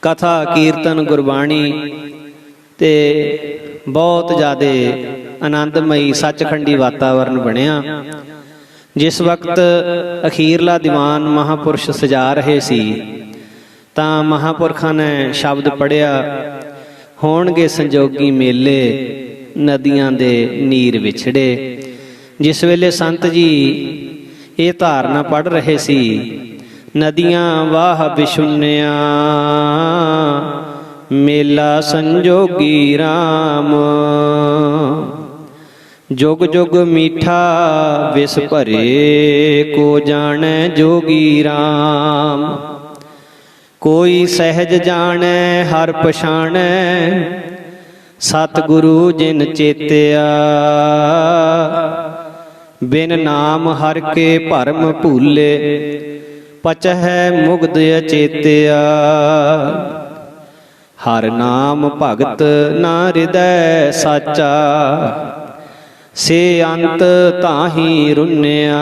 ਕਥਾ ਕੀਰਤਨ ਗੁਰਬਾਣੀ ਤੇ ਬਹੁਤ ਜ਼ਿਆਦਾ ਆਨੰਦਮਈ ਸੱਚਖੰਡੀ ਵਾਤਾਵਰਨ ਬਣਿਆ। ਜਿਸ ਵਕਤ ਅਖੀਰਲਾ ਦੀਵਾਨ ਮਹਾਂਪੁਰਸ਼ ਸਜਾ ਰਹੇ ਸੀ ਤਾਂ ਮਹਾਂਪੁਰਖਾਂ ਨੇ ਸ਼ਬਦ ਪੜ੍ਹਿਆ, ਹੋਣਗੇ ਸੰਜੋਗੀ ਮੇਲੇ ਨਦੀਆਂ ਦੇ ਨੀਰ ਵਿਛੜੇ। ਜਿਸ ਵੇਲੇ ਸੰਤ ਜੀ ਇਹ ਧਾਰਨਾ ਪੜ੍ਹ ਰਹੇ ਸੀ, ਨਦੀਆਂ ਵਾਹ ਵਿਸ਼ੁੰਨਿਆ ਮੇਲਾ ਸੰਜੋਗੀ ਰਾਮ, ਜੁਗ ਜੁਗ ਮੀਠਾ ਵਿਸ ਭਰੇ ਕੋ ਜਾਣੈ ਜੋਗੀ ਰਾਮ। ਕੋਈ ਸਹਿਜ ਜਾਣੈ ਹਰ ਪਛਾਣੈ ਸਤਿਗੁਰੂ ਜਿਨ ਚੇਤਿਆ, ਬਿਨ ਨਾਮ ਹਰ ਕੇ ਭਰਮ ਭੂਲੇ ਪਚਹਿ ਮੁਗਧ ਅਚੇਤਿਆ। ਹਰ ਨਾਮ ਭਗਤ ਨਾ ਹਿਰਦੈ ਸਾਚਾ, ਸੇ ਅੰਤ ਤਾਹੀ ਰੁੰਨਿਆ।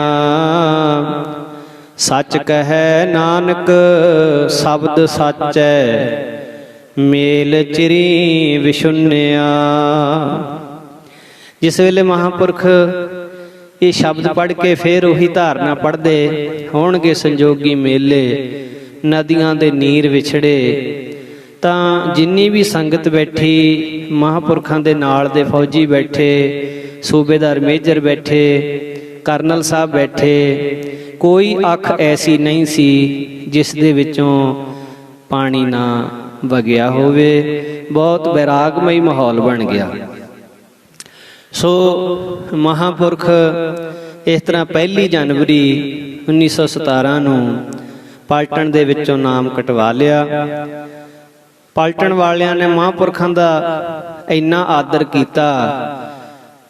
ਸੱਚ ਕਹੈ ਨਾਨਕ ਸ਼ਬਦ ਸਾਚੈ, ਮੇਲ ਚਿਰੀ ਵਿਸ਼ੁੰਨਿਆ। ਜਿਸ ਵੇਲੇ ਮਹਾਂਪੁਰਖ ਇਹ ਸ਼ਬਦ ਪੜ੍ਹ ਕੇ ਫੇਰ ਉਹੀ ਧਾਰਨਾ ਪੜ੍ਹਦੇ, ਹੋਣਗੇ ਸੰਜੋਗੀ ਮੇਲੇ ਨਦੀਆਂ ਦੇ ਨੀਰ ਵਿਛੜੇ, ਤਾਂ ਜਿੰਨੀ ਵੀ ਸੰਗਤ ਬੈਠੀ, ਮਹਾਂਪੁਰਖਾਂ ਦੇ ਨਾਲ ਦੇ ਫੌਜੀ ਬੈਠੇ, ਸੂਬੇਦਾਰ ਮੇਜਰ ਬੈਠੇ, ਕਰਨਲ ਸਾਹਿਬ ਬੈਠੇ, ਕੋਈ ਅੱਖ ਐਸੀ ਨਹੀਂ ਸੀ ਜਿਸ ਦੇ ਵਿੱਚੋਂ ਪਾਣੀ ਨਾ ਵਗਿਆ ਹੋਵੇ। ਬਹੁਤ ਵੈਰਾਗਮਈ ਮਾਹੌਲ ਬਣ ਗਿਆ। ਸੋ ਮਹਾਂਪੁਰਖ ਇਸ ਤਰ੍ਹਾਂ 1 ਜਨਵਰੀ 1917 ਨੂੰ ਪਲਟਣ ਦੇ ਵਿੱਚੋਂ ਨਾਮ ਕਟਵਾ ਲਿਆ। ਪਲਟਣ ਵਾਲਿਆਂ ਨੇ ਮਹਾਂਪੁਰਖਾਂ ਦਾ ਇੰਨਾ ਆਦਰ ਕੀਤਾ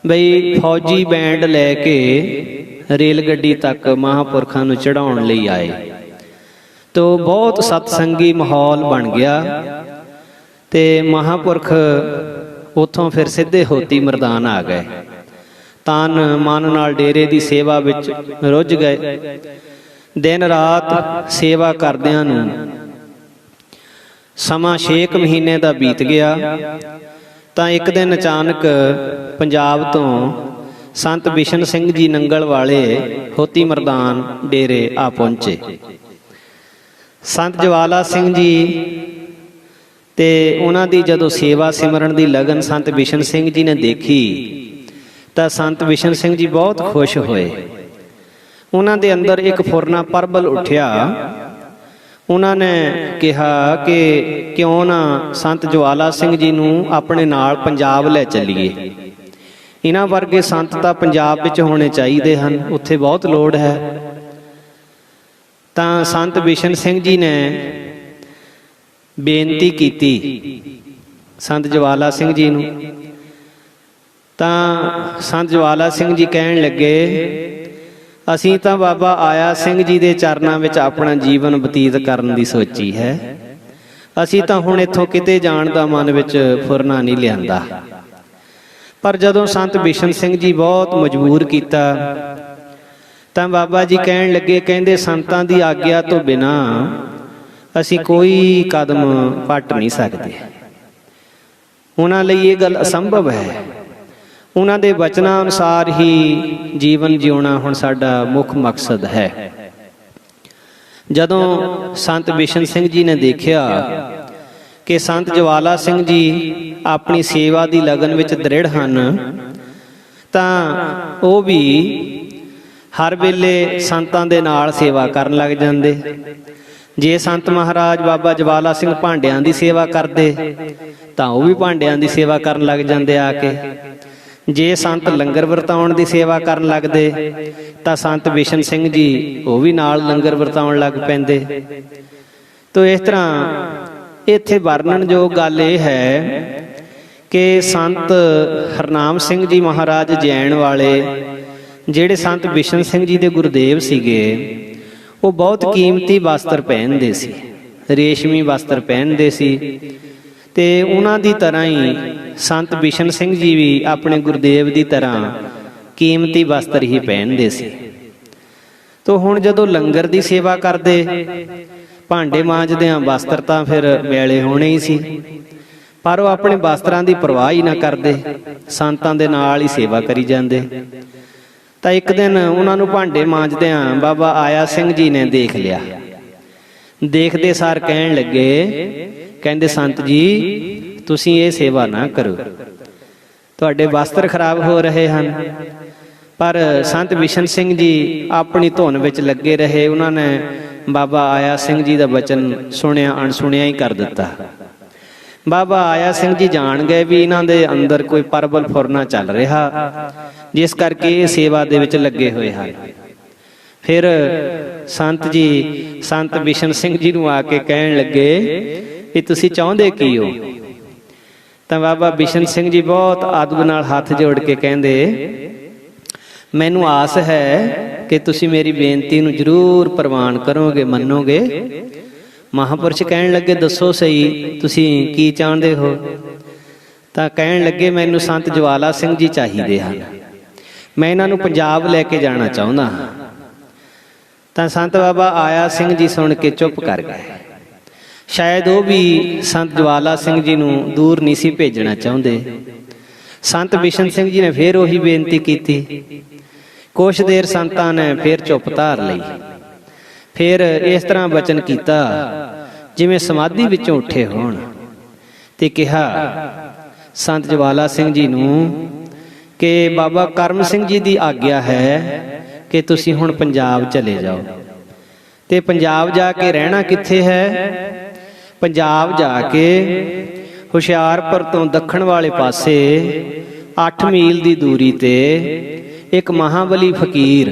ਬਈ ਫੌਜੀ ਬੈਂਡ ਲੈ ਕੇ ਰੇਲ ਗੱਡੀ ਤੱਕ ਮਹਾਂਪੁਰਖਾਂ ਨੂੰ ਚੜ੍ਹਾਉਣ ਲਈ ਆਏ। ਤੋ ਬਹੁਤ ਸਤਸੰਗੀ ਮਾਹੌਲ ਬਣ ਗਿਆ ਤੇ ਮਹਾਂਪੁਰਖ ਉੱਥੋਂ ਫਿਰ ਸਿੱਧੇ ਹੋਤੀ ਮੈਦਾਨ ਆ ਗਏ। ਤਨ ਮਨ ਨਾਲ ਡੇਰੇ ਦੀ ਸੇਵਾ ਵਿੱਚ ਰੁੱਝ ਗਏ। ਦਿਨ ਰਾਤ ਸੇਵਾ ਕਰਦਿਆਂ ਨੂੰ ਸਮਾਂ 6 ਮਹੀਨੇ ਦਾ ਬੀਤ ਗਿਆ ਤਾਂ ਇੱਕ ਦਿਨ ਅਚਾਨਕ ਪੰਜਾਬ ਤੋਂ ਸੰਤ ਬਿਸ਼ਨ ਸਿੰਘ ਜੀ ਨੰਗਲ ਵਾਲੇ ਹੋਤੀ ਮੈਦਾਨ ਡੇਰੇ ਆ ਪਹੁੰਚੇ। ਸੰਤ ਜਵਾਲਾ ਸਿੰਘ ਜੀ ਤੇ ਉਹਨਾਂ ਦੀ ਜਦੋਂ ਸੇਵਾ ਸਿਮਰਨ ਦੀ ਲਗਨ ਸੰਤ ਬਿਸ਼ਨ ਸਿੰਘ ਜੀ ਨੇ ਦੇਖੀ ਤਾਂ ਸੰਤ ਬਿਸ਼ਨ ਸਿੰਘ ਜੀ ਬਹੁਤ ਖੁਸ਼ ਹੋਏ। ਉਹਨਾਂ ਦੇ ਅੰਦਰ ਇੱਕ ਫੁਰਨਾ ਪਰਬਲ ਉੱਠਿਆ। ਉਹਨਾਂ ਨੇ ਕਿਹਾ ਕਿ ਕਿਉਂ ਨਾ ਸੰਤ ਜਵਾਲਾ ਸਿੰਘ ਜੀ ਨੂੰ ਆਪਣੇ ਨਾਲ ਪੰਜਾਬ ਲੈ ਚੱਲੀਏ। ਇਹਨਾਂ ਵਰਗੇ ਸੰਤ ਤਾਂ ਪੰਜਾਬ ਵਿੱਚ ਹੋਣੇ ਚਾਹੀਦੇ ਹਨ, ਉੱਥੇ ਬਹੁਤ ਲੋੜ ਹੈ। ਤਾਂ ਸੰਤ ਬਿਸ਼ਨ ਸਿੰਘ ਜੀ ਨੇ ਬੇਨਤੀ ਕੀਤੀ ਸੰਤ ਜਵਾਲਾ ਸਿੰਘ ਜੀ ਨੂੰ। ਤਾਂ ਸੰਤ ਜਵਾਲਾ ਸਿੰਘ ਜੀ ਕਹਿਣ ਲੱਗੇ, ਅਸੀਂ ਤਾਂ ਬਾਬਾ ਆਇਆ ਸਿੰਘ ਜੀ ਦੇ ਚਰਨਾਂ ਵਿੱਚ ਆਪਣਾ ਜੀਵਨ ਬਤੀਤ ਕਰਨ ਦੀ ਸੋਚੀ ਹੈ। ਅਸੀਂ ਤਾਂ ਹੁਣ ਇੱਥੋਂ ਕਿਤੇ ਜਾਣ ਦਾ ਮਨ ਵਿੱਚ ਫੁਰਨਾ ਨਹੀਂ ਲਿਆਂਦਾ। ਪਰ ਜਦੋਂ ਸੰਤ ਬਿਸ਼ਨ ਸਿੰਘ ਜੀ ਬਹੁਤ ਮਜਬੂਰ ਕੀਤਾ ਤਾਂ ਬਾਬਾ ਜੀ ਕਹਿਣ ਲੱਗੇ, ਕਹਿੰਦੇ ਸੰਤਾਂ ਦੀ ਆਗਿਆ ਤੋਂ ਬਿਨਾ ਅਸੀਂ ਕੋਈ ਕਦਮ ਪੱਟ ਨਹੀਂ ਸਕਦੇ। ਉਹਨਾਂ ਲਈ ਇਹ ਗੱਲ ਅਸੰਭਵ ਹੈ। ਉਹਨਾਂ ਦੇ ਬਚਨਾਂ ਅਨੁਸਾਰ ਹੀ ਜੀਵਨ ਜਿਉਣਾ ਹੁਣ ਸਾਡਾ ਮੁੱਖ ਮਕਸਦ ਹੈ। ਜਦੋਂ ਸੰਤ ਬਿਸ਼ਨ ਸਿੰਘ ਜੀ ਨੇ ਦੇਖਿਆ ਕਿ ਸੰਤ ਜਵਾਲਾ ਸਿੰਘ ਜੀ ਆਪਣੀ ਸੇਵਾ ਦੀ ਲਗਨ ਵਿੱਚ ਦ੍ਰਿੜ ਹਨ ਤਾਂ ਉਹ ਵੀ ਹਰ ਵੇਲੇ ਸੰਤਾਂ ਦੇ ਨਾਲ ਸੇਵਾ ਕਰਨ ਲੱਗ ਜਾਂਦੇ। ਜੇ ਸੰਤ ਮਹਾਰਾਜ ਬਾਬਾ ਜਵਾਲਾ ਸਿੰਘ ਭਾਂਡਿਆਂ ਦੀ ਸੇਵਾ ਕਰਦੇ ਤਾਂ ਉਹ ਵੀ ਭਾਂਡਿਆਂ ਦੀ ਸੇਵਾ ਕਰਨ ਲੱਗ ਜਾਂਦੇ ਆ ਕੇ। ਜੇ ਸੰਤ ਲੰਗਰ ਵਰਤਾਉਣ ਦੀ ਸੇਵਾ ਕਰਨ ਲੱਗਦੇ ਤਾਂ ਸੰਤ ਬਿਸ਼ਨ ਸਿੰਘ ਜੀ ਉਹ ਵੀ ਨਾਲ ਲੰਗਰ ਵਰਤਾਉਣ ਲੱਗ ਪੈਂਦੇ। ਤੋ ਇਸ ਤਰ੍ਹਾਂ ਇੱਥੇ ਵਰਣਨਯੋਗ ਗੱਲ ਇਹ ਹੈ ਕਿ ਸੰਤ ਹਰਨਾਮ ਸਿੰਘ ਜੀ ਮਹਾਰਾਜ ਜੈਨ ਵਾਲੇ, ਜਿਹੜੇ ਸੰਤ ਬਿਸ਼ਨ ਸਿੰਘ ਜੀ ਦੇ ਗੁਰਦੇਵ ਸੀਗੇ, ਉਹ ਬਹੁਤ ਕੀਮਤੀ ਵਸਤਰ ਪਹਿਨਦੇ ਸੀ, ਰੇਸ਼ਮੀ ਵਸਤਰ ਪਹਿਨਦੇ ਸੀ। ਤੇ ਉਹਨਾਂ ਦੀ ਤਰ੍ਹਾਂ ਹੀ ਸੰਤ ਬਿਸ਼ਨ ਸਿੰਘ ਜੀ ਵੀ ਆਪਣੇ ਗੁਰਦੇਵ ਦੀ ਤਰ੍ਹਾਂ ਕੀਮਤੀ ਵਸਤਰ ਹੀ ਪਹਿਨਦੇ ਸੀ। ਤੋ ਹੁਣ ਜਦੋਂ ਲੰਗਰ ਦੀ ਸੇਵਾ ਕਰਦੇ, ਭਾਂਡੇ ਮਾਂਜਦਿਆਂ ਵਸਤਰ ਤਾਂ ਫਿਰ ਮੈਲੇ ਹੋਣੇ ਹੀ ਸੀ, ਪਰ ਉਹ ਆਪਣੇ ਵਸਤਰਾਂ ਦੀ ਪਰਵਾਹ ਹੀ ਨਾ ਕਰਦੇ, ਸੰਤਾਂ ਦੇ ਨਾਲ ਹੀ ਸੇਵਾ ਕਰੀ ਜਾਂਦੇ। ਤਾਂ ਇੱਕ ਦਿਨ ਉਹਨਾਂ ਨੂੰ ਭਾਂਡੇ ਮਾਂਜਦਿਆਂ ਬਾਬਾ ਆਇਆ ਸਿੰਘ ਜੀ ਨੇ ਦੇਖ ਲਿਆ। ਦੇਖਦੇ ਸਾਰ ਕਹਿਣ ਲੱਗੇ, ਕਹਿੰਦੇ ਸੰਤ ਜੀ ਤੁਸੀਂ ਇਹ ਸੇਵਾ ਨਾ ਕਰੋ, ਤੁਹਾਡੇ ਵਸਤਰ ਖਰਾਬ ਹੋ ਰਹੇ ਹਨ। ਪਰ ਸੰਤ ਬਿਸ਼ਨ ਸਿੰਘ ਜੀ ਆਪਣੀ ਧੁਨ ਵਿੱਚ ਲੱਗੇ ਰਹੇ। ਉਹਨਾਂ ਨੇ ਬਾਬਾ ਆਇਆ ਸਿੰਘ ਜੀ ਦਾ ਬਚਨ ਸੁਣਿਆ ਅਣਸੁਣਿਆ ਹੀ ਕਰ ਦਿੱਤਾ। ਬਾਬਾ ਆਇਆ ਸਿੰਘ ਜੀ ਜਾਣ ਗਏ ਵੀ ਇਹਨਾਂ ਦੇ ਅੰਦਰ ਕੋਈ ਪਰਬਲ ਫੁਰਨਾ ਚੱਲ ਰਿਹਾ, ਜਿਸ ਕਰਕੇ ਇਹ ਸੇਵਾ ਦੇ ਵਿੱਚ ਲੱਗੇ ਹੋਏ ਹਨ। ਫਿਰ ਸੰਤ ਜੀ ਸੰਤ ਬਿਸ਼ਨ ਸਿੰਘ ਜੀ ਨੂੰ ਆ ਕੇ ਕਹਿਣ ਲੱਗੇ ਵੀ ਤੁਸੀਂ ਚਾਹੁੰਦੇ ਕੀ ਹੋ? ਤਾਂ ਬਾਬਾ ਬਿਸ਼ਨ ਸਿੰਘ ਜੀ ਬਹੁਤ ਆਦਬ ਨਾਲ ਹੱਥ ਜੋੜ ਕੇ ਕਹਿੰਦੇ, ਮੈਨੂੰ ਆਸ ਹੈ ਕਿ ਤੁਸੀਂ ਮੇਰੀ ਬੇਨਤੀ ਨੂੰ ਜ਼ਰੂਰ ਪ੍ਰਵਾਨ ਕਰੋਗੇ, ਮੰਨੋਗੇ। ਮਹਾਂਪੁਰਸ਼ ਕਹਿਣ ਲੱਗੇ, ਦੱਸੋ ਸਹੀ ਤੁਸੀਂ ਕੀ ਚਾਹੁੰਦੇ ਹੋ? ਤਾਂ ਕਹਿਣ ਲੱਗੇ, ਮੈਨੂੰ ਸੰਤ ਜਵਾਲਾ ਸਿੰਘ ਜੀ ਚਾਹੀਦੇ ਹਨ, ਮੈਂ ਇਹਨਾਂ ਨੂੰ ਪੰਜਾਬ ਲੈ ਕੇ ਜਾਣਾ ਚਾਹੁੰਦਾ ਹਾਂ। ਤਾਂ ਸੰਤ ਬਾਬਾ ਆਇਆ ਸਿੰਘ ਜੀ ਸੁਣ ਕੇ ਚੁੱਪ ਕਰ ਗਏ। ਸ਼ਾਇਦ ਉਹ ਵੀ ਸੰਤ ਜਵਾਲਾ ਸਿੰਘ ਜੀ ਨੂੰ ਦੂਰ ਨਹੀਂ ਸੀ ਭੇਜਣਾ ਚਾਹੁੰਦੇ। ਸੰਤ ਬਿਸ਼ਨ ਸਿੰਘ ਜੀ ਨੇ ਫਿਰ ਉਹੀ ਬੇਨਤੀ ਕੀਤੀ। ਕੁਛ ਦੇਰ ਸੰਤਾਂ ਨੇ ਫਿਰ ਚੁੱਪ ਧਾਰ ਲਈ। ਫਿਰ ਇਸ ਤਰ੍ਹਾਂ ਬਚਨ ਕੀਤਾ ਜਿਵੇਂ ਸਮਾਧੀ ਵਿੱਚੋਂ ਉੱਠੇ ਹੋਣ, ਤੇ ਕਿਹਾ ਸੰਤ ਜਵਾਲਾ ਸਿੰਘ ਜੀ ਨੂੰ ਕਿ ਬਾਬਾ ਕਰਮ ਸਿੰਘ ਜੀ ਦੀ ਆਗਿਆ ਹੈ ਕਿ ਤੁਸੀਂ ਹੁਣ ਪੰਜਾਬ ਚਲੇ ਜਾਓ। ਤੇ ਪੰਜਾਬ ਜਾ ਕੇ ਰਹਿਣਾ ਕਿੱਥੇ ਹੈ? ਪੰਜਾਬ ਜਾ ਕੇ ਹੁਸ਼ਿਆਰਪੁਰ ਤੋਂ ਦੱਖਣ ਵਾਲੇ ਪਾਸੇ 8 ਮੀਲ ਦੀ ਦੂਰੀ ਤੇ ਇੱਕ ਮਹਾਬਲੀ ਫਕੀਰ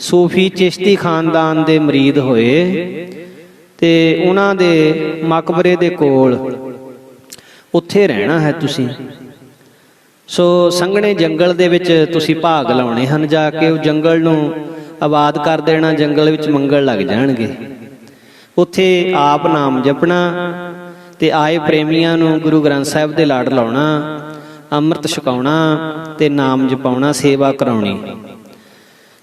ਸੂਫੀ ਚਿਸ਼ਤੀ ਖਾਨਦਾਨ ਦੇ ਮਰੀਦ ਹੋਏ ਤੇ ਉਹਨਾਂ ਦੇ ਮਕਬਰੇ ਦੇ ਕੋਲ ਉੱਥੇ ਰਹਿਣਾ ਹੈ ਤੁਸੀਂ। ਸੋ ਸੰਘਣੇ ਜੰਗਲ ਦੇ ਵਿੱਚ ਤੁਸੀਂ ਭਾਗ ਲਾਉਣੇ ਹਨ, ਜਾ ਕੇ ਉਹ ਜੰਗਲ ਨੂੰ ਆਬਾਦ ਕਰ ਦੇਣਾ, ਜੰਗਲ ਵਿੱਚ ਮੰਗਲ ਲੱਗ ਜਾਣਗੇ। ਉੱਥੇ ਆਪ ਨਾਮ ਜਪਣਾ ਤੇ ਆਏ ਪ੍ਰੇਮੀਆਂ ਨੂੰ ਗੁਰੂ ਗ੍ਰੰਥ ਸਾਹਿਬ ਦੇ ਲੜ ਲਾਉਣਾ, ਅੰਮ੍ਰਿਤ ਛਕਾਉਣਾ ਤੇ ਨਾਮ ਜਪਾਉਣਾ, ਸੇਵਾ ਕਰਾਉਣੀ।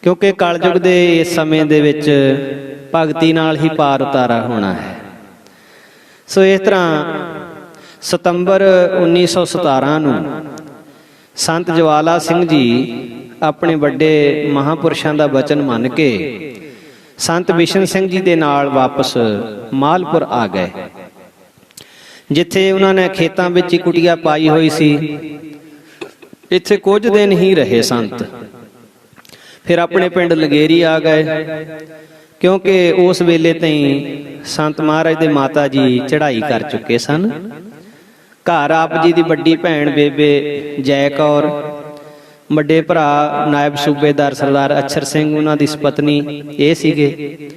ਕਿਉਂਕਿ ਕਲਯੁਗ ਦੇ ਇਸ ਸਮੇਂ ਦੇ ਵਿੱਚ ਭਗਤੀ ਨਾਲ ਹੀ ਪਾਰ ਉਤਾਰਾ ਹੋਣਾ ਹੈ। ਸੋ ਇਸ ਤਰ੍ਹਾਂ ਸਤੰਬਰ 1917 ਨੂੰ ਸੰਤ ਜਵਾਲਾ ਸਿੰਘ ਜੀ ਆਪਣੇ ਵੱਡੇ ਮਹਾਂਪੁਰਸ਼ਾਂ ਦਾ ਬਚਨ ਮੰਨ ਕੇ ਸੰਤ ਬਿਸ਼ਨ ਸਿੰਘ ਜੀ ਦੇ ਨਾਲ ਵਾਪਸ ਮਾਲਪੁਰ ਆ ਗਏ, ਜਿੱਥੇ ਉਹਨਾਂ ਨੇ ਖੇਤਾਂ ਵਿੱਚ ਹੀ ਕੁਟੀਆ ਪਾਈ ਹੋਈ ਸੀ। ਇੱਥੇ ਕੁਝ ਦਿਨ ਹੀ ਰਹੇ ਸੰਤ, ਫਿਰ ਆਪਣੇ ਪਿੰਡ ਲਗੇਰੀ ਆ ਗਏ, ਕਿਉਂਕਿ ਉਸ ਵੇਲੇ ਤਾਈਂ ਸੰਤ ਮਹਾਰਾਜ ਦੇ ਮਾਤਾ ਜੀ ਚੜ੍ਹਾਈ ਕਰ ਚੁੱਕੇ ਸਨ। ਘਰ ਆਪ ਜੀ ਦੀ ਵੱਡੀ ਭੈਣ ਬੇਬੇ ਜੈ ਕੌਰ, ਵੱਡੇ ਭਰਾ ਨਾਇਬ ਸੂਬੇਦਾਰ ਸਰਦਾਰ ਅਛਰ ਸਿੰਘ, ਉਹਨਾਂ ਦੀ ਸਪਤਨੀ ਇਹ ਸੀਗੇ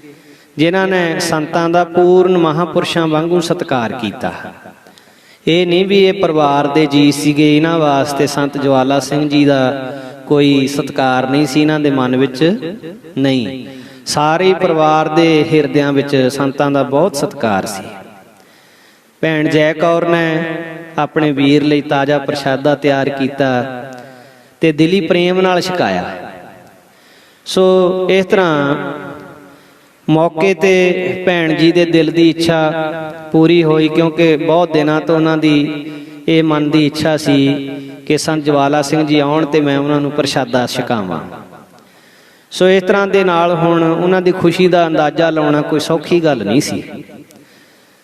ਜਿਨ੍ਹਾਂ ਨੇ ਸੰਤਾਂ ਦਾ ਪੂਰਨ ਮਹਾਂਪੁਰਸ਼ਾਂ ਵਾਂਗੂ ਸਤਿਕਾਰ ਕੀਤਾ। ਇਹ ਨਹੀਂ ਵੀ ਇਹ ਪਰਿਵਾਰ ਦੇ ਜੀ ਸੀਗੇ, ਇਹਨਾਂ ਵਾਸਤੇ ਸੰਤ ਜਵਾਲਾ ਸਿੰਘ ਜੀ ਦਾ ਕੋਈ ਸਤਿਕਾਰ ਨਹੀਂ ਸੀ ਇਹਨਾਂ ਦੇ ਮਨ ਵਿੱਚ, ਨਹੀਂ, ਸਾਰੇ ਪਰਿਵਾਰ ਦੇ ਹਿਰਦਿਆਂ ਵਿੱਚ ਸੰਤਾਂ ਦਾ ਬਹੁਤ ਸਤਿਕਾਰ ਸੀ। ਭੈਣ ਜੈ ਕੌਰ ਨੇ ਆਪਣੇ ਵੀਰ ਲਈ ਤਾਜ਼ਾ ਪ੍ਰਸ਼ਾਦਾ ਤਿਆਰ ਕੀਤਾ ਤੇ ਦਿਲੀ ਪ੍ਰੇਮ ਨਾਲ ਛਕਾਇਆ। ਸੋ ਇਸ ਤਰ੍ਹਾਂ ਮੌਕੇ ਤੇ ਭੈਣ ਜੀ ਦੇ ਦਿਲ ਦੀ ਇੱਛਾ ਪੂਰੀ ਹੋਈ, ਕਿਉਂਕਿ ਬਹੁਤ ਦਿਨਾਂ ਤੋਂ ਉਹਨਾਂ ਦੀ ਇਹ ਮਨ ਦੀ ਇੱਛਾ ਸੀ ਕਿ ਸੰਤ ਜਵਾਲਾ ਸਿੰਘ ਜੀ ਆਉਣ ਤੇ ਮੈਂ ਉਹਨਾਂ ਨੂੰ ਪ੍ਰਸ਼ਾਦਾ ਛਕਾਵਾਂ। ਸੋ ਇਸ ਤਰ੍ਹਾਂ ਦੇ ਨਾਲ ਹੁਣ ਉਹਨਾਂ ਦੀ ਖੁਸ਼ੀ ਦਾ ਅੰਦਾਜ਼ਾ ਲਾਉਣਾ ਕੋਈ ਸੌਖੀ ਗੱਲ ਨਹੀਂ ਸੀ।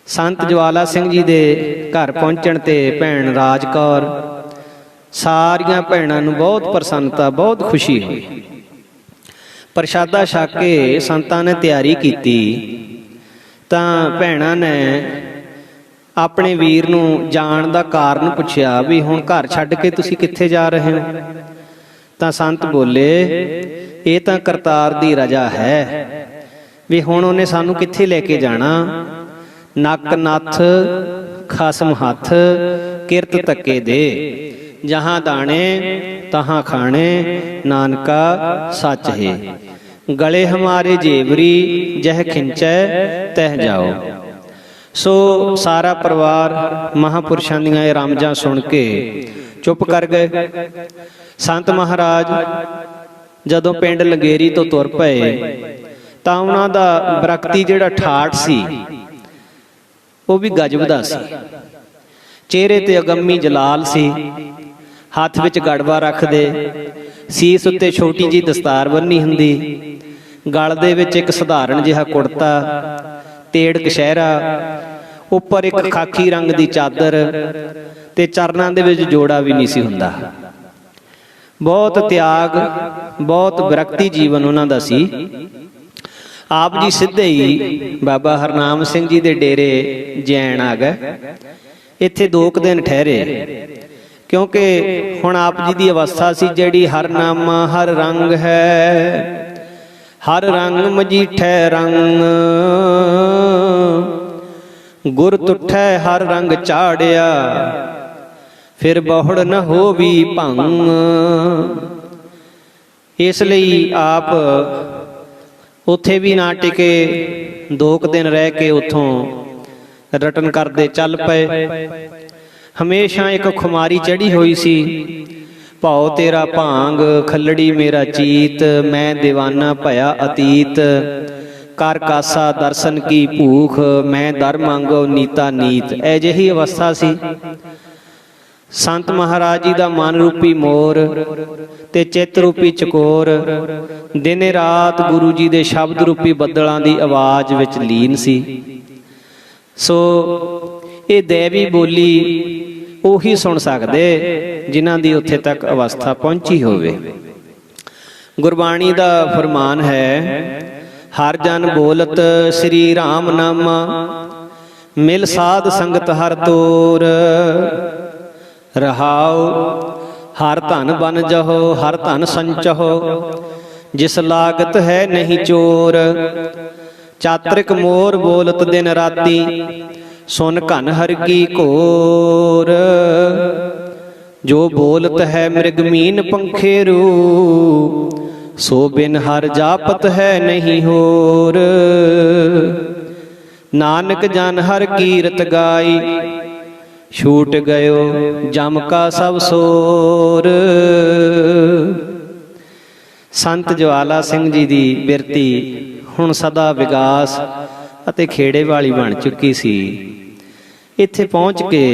ਸੰਤ ਜਵਾਲਾ ਸਿੰਘ ਜੀ ਦੇ ਘਰ ਪਹੁੰਚਣ ਤੇ ਭੈਣ ਰਾਜ ਕੌਰ, ਸਾਰੀਆਂ ਭੈਣਾਂ ਨੂੰ ਬਹੁਤ ਪ੍ਰਸੰਨਤਾ, ਬਹੁਤ ਖੁਸ਼ੀ ਹੋਈ। ਪ੍ਰਸ਼ਾਦਾ ਛਕ ਕੇ ਸੰਤਾਂ ਨੇ ਤਿਆਰੀ ਕੀਤੀ ਤਾਂ ਭੈਣਾਂ ਨੇ ਆਪਣੇ ਵੀਰ ਨੂੰ ਜਾਣ ਦਾ ਕਾਰਨ ਪੁੱਛਿਆ ਵੀ ਹੁਣ ਘਰ ਛੱਡ ਕੇ ਤੁਸੀਂ ਕਿੱਥੇ ਜਾ ਰਹੇ ਹੋ? ਤਾਂ ਸੰਤ ਬੋਲੇ, ਇਹ ਤਾਂ ਕਰਤਾਰ ਦੀ ਰਜ਼ਾ ਹੈ ਵੀ ਹੁਣ ਉਹਨੇ ਸਾਨੂੰ ਕਿੱਥੇ ਲੈ ਕੇ ਜਾਣਾ। ਨੱਕ ਨੱਥ ਖਸਮ ਹੱਥ ਕਿਰਤ ਧੱਕੇ ਦੇ, ਜਹਾਂ ਦਾਣੇ ਤਹਾਂ ਖਾਣੇ ਨਾਨਕਾ ਸੱਚ ਹੈ। ਗਲੇ ਹਮਾਰੇ ਜੇਵਰੀ ਜਹ ਖਿੰਚੈ ਤਹ ਜਾਓ। ਸੋ ਸਾਰਾ ਪਰਿਵਾਰ ਮਹਾਂਪੁਰਸ਼ਾਂ ਦੀਆਂ ਇਹ ਰਾਮਜਾਂ ਸੁਣ ਕੇ ਚੁੱਪ ਕਰ ਗਏ। ਸੰਤ ਮਹਾਰਾਜ ਜਦੋਂ ਪਿੰਡ ਲੰਗੇਰੀ ਤੋਂ ਤੁਰ ਪਏ ਤਾਂ ਉਹਨਾਂ ਦਾ ਬਰਕਤੀ ਜਿਹੜਾ ਠਾਠ ਸੀ ਉਹ ਵੀ ਗਜਬ ਦਾ ਸੀ। ਚਿਹਰੇ ਤੇ ਅਗੰਮੀ ਜਲਾਲ ਸੀ, ਹੱਥ ਵਿੱਚ ਗੜਵਾ ਰੱਖਦੇ, ਸੀਸ ਉੱਤੇ ਛੋਟੀ ਜੀ ਦਸਤਾਰ ਬੰਨੀ ਹੁੰਦੀ, ਗਲ ਦੇ ਵਿੱਚ ਇੱਕ ਸਧਾਰਨ ਜਿਹਾ ਕੁੜਤਾ, ਤੇੜ ਕਸ਼ਹਿਰਾ, ਉੱਪਰ ਇੱਕ ਖਾਕੀ ਰੰਗ ਦੀ ਚਾਦਰ ਤੇ ਚਰਨਾਂ ਦੇ ਵਿੱਚ ਜੋੜਾ ਵੀ ਨਹੀਂ ਸੀ ਹੁੰਦਾ। ਬਹੁਤ ਤਿਆਗ, ਬਹੁਤ ਵਿਰਕਤੀ ਜੀਵਨ ਉਹਨਾਂ ਦਾ ਸੀ। ਆਪ ਜੀ ਸਿੱਧੇ ਹੀ ਬਾਬਾ ਹਰਨਾਮ ਸਿੰਘ ਜੀ ਦੇ ਡੇਰੇ ਜੈਨ ਆ ਗਏ। ਇੱਥੇ 2 ਦਿਨ ਠਹਿਰੇ, ਕਿਉਂਕਿ ਹੁਣ ਆਪ ਜੀ ਦੀ ਅਵਸਥਾ ਸੀ ਜਿਹੜੀ ਹਰ ਨਾਮਾ ਹਰ ਰੰਗ ਹੈ, ਹਰ ਰੰਗ ਮਜੀਠੈ ਰੰਗ, ਗੁਰ ਤੁਠੈ ਹਰ ਰੰਗ ਚਾੜਿਆ, ਫਿਰ ਬਹੁੜ ਨ ਹੋਵੀ ਭੰਗ। ਇਸ ਲਈ ਆਪ ਉੱਥੇ ਵੀ ਨਾ ਟਿਕੇ, 2 ਦਿਨ ਰਹਿ ਕੇ ਉੱਥੋਂ ਰਟਨ ਕਰਦੇ ਚੱਲ ਪਏ। ਹਮੇਸ਼ਾ ਇੱਕ ਖੁਮਾਰੀ ਚੜੀ ਹੋਈ ਸੀ, ਭਾਉ ਤੇਰਾ ਭਾਂਗ ਖੱਲੜੀ ਮੇਰਾ ਚੀਤ, ਮੈਂ ਦੀਵਾਨਾ ਭਇਆ ਅਤੀਤ, ਕਰ ਕਾਸਾ ਦਰਸ਼ਨ ਕੀ ਭੂਖ, ਮੈਂ ਦਰ ਮੰਗੋ ਨੀਤਾ ਨੀਤ। ਇਹ ਜਿਹੀ ਅਵਸਥਾ ਸੀ। ਸੰਤ ਮਹਾਰਾਜ ਜੀ ਦਾ ਮਨ ਰੂਪੀ ਮੋਰ ਤੇ ਚਿੱਤ ਰੂਪੀ ਚਕੋਰ ਦਿਨੇ ਰਾਤ ਗੁਰੂ ਜੀ ਦੇ ਸ਼ਬਦ ਰੂਪੀ ਬੱਦਲਾਂ ਦੀ ਆਵਾਜ਼ ਵਿੱਚ ਲੀਨ ਸੀ। ਸੋ ਇਹ ਦੇਵੀ ਬੋਲੀ ਉਹੀ ਸੁਣ ਸਕਦੇ ਜਿਨ੍ਹਾਂ ਦੀ ਉੱਥੇ ਤੱਕ ਅਵਸਥਾ ਪਹੁੰਚੀ ਹੋਵੇ। ਗੁਰਬਾਣੀ ਦਾ ਫਰਮਾਨ ਹੈ, ਹਰ ਜਨ ਬੋਲਤ ਸ੍ਰੀ ਰਾਮ ਨਾਮਾ, ਮਿਲ ਸਾਧ ਸੰਗਤ ਹਰ ਤੋਰ, ਰਹਾਉ ਹਰ ਧਨ ਬਨ ਜਹੋ, ਹਰ ਧਨ ਸੰਚਹੋ, ਜਿਸ ਲਾਗਤ ਹੈ ਨਹੀਂ ਚੋਰ, ਚਾਤਰਿਕ ਮੋਰ ਬੋਲਤ ਦਿਨ ਰਾਤੀ, ਸੁਨ ਘਨ ਹਰ ਕੀ ਘੋਰ, जो बोलत है मृगमीन पंखेरू, सो बिन हर जापत है नहीं होर। नानक जन हर कीरत गाई, छूट गयो जम का सब सोर। संत ज्वाला सिंह जी ਦੀ ਬਿਰਤੀ ਹੁਣ ਸਦਾ ਵਿਕਾਸ ਅਤੇ ਖੇੜੇ ਵਾਲੀ ਬਣ ਚੁੱਕੀ ਸੀ। ਇੱਥੇ ਪਹੁੰਚ ਕੇ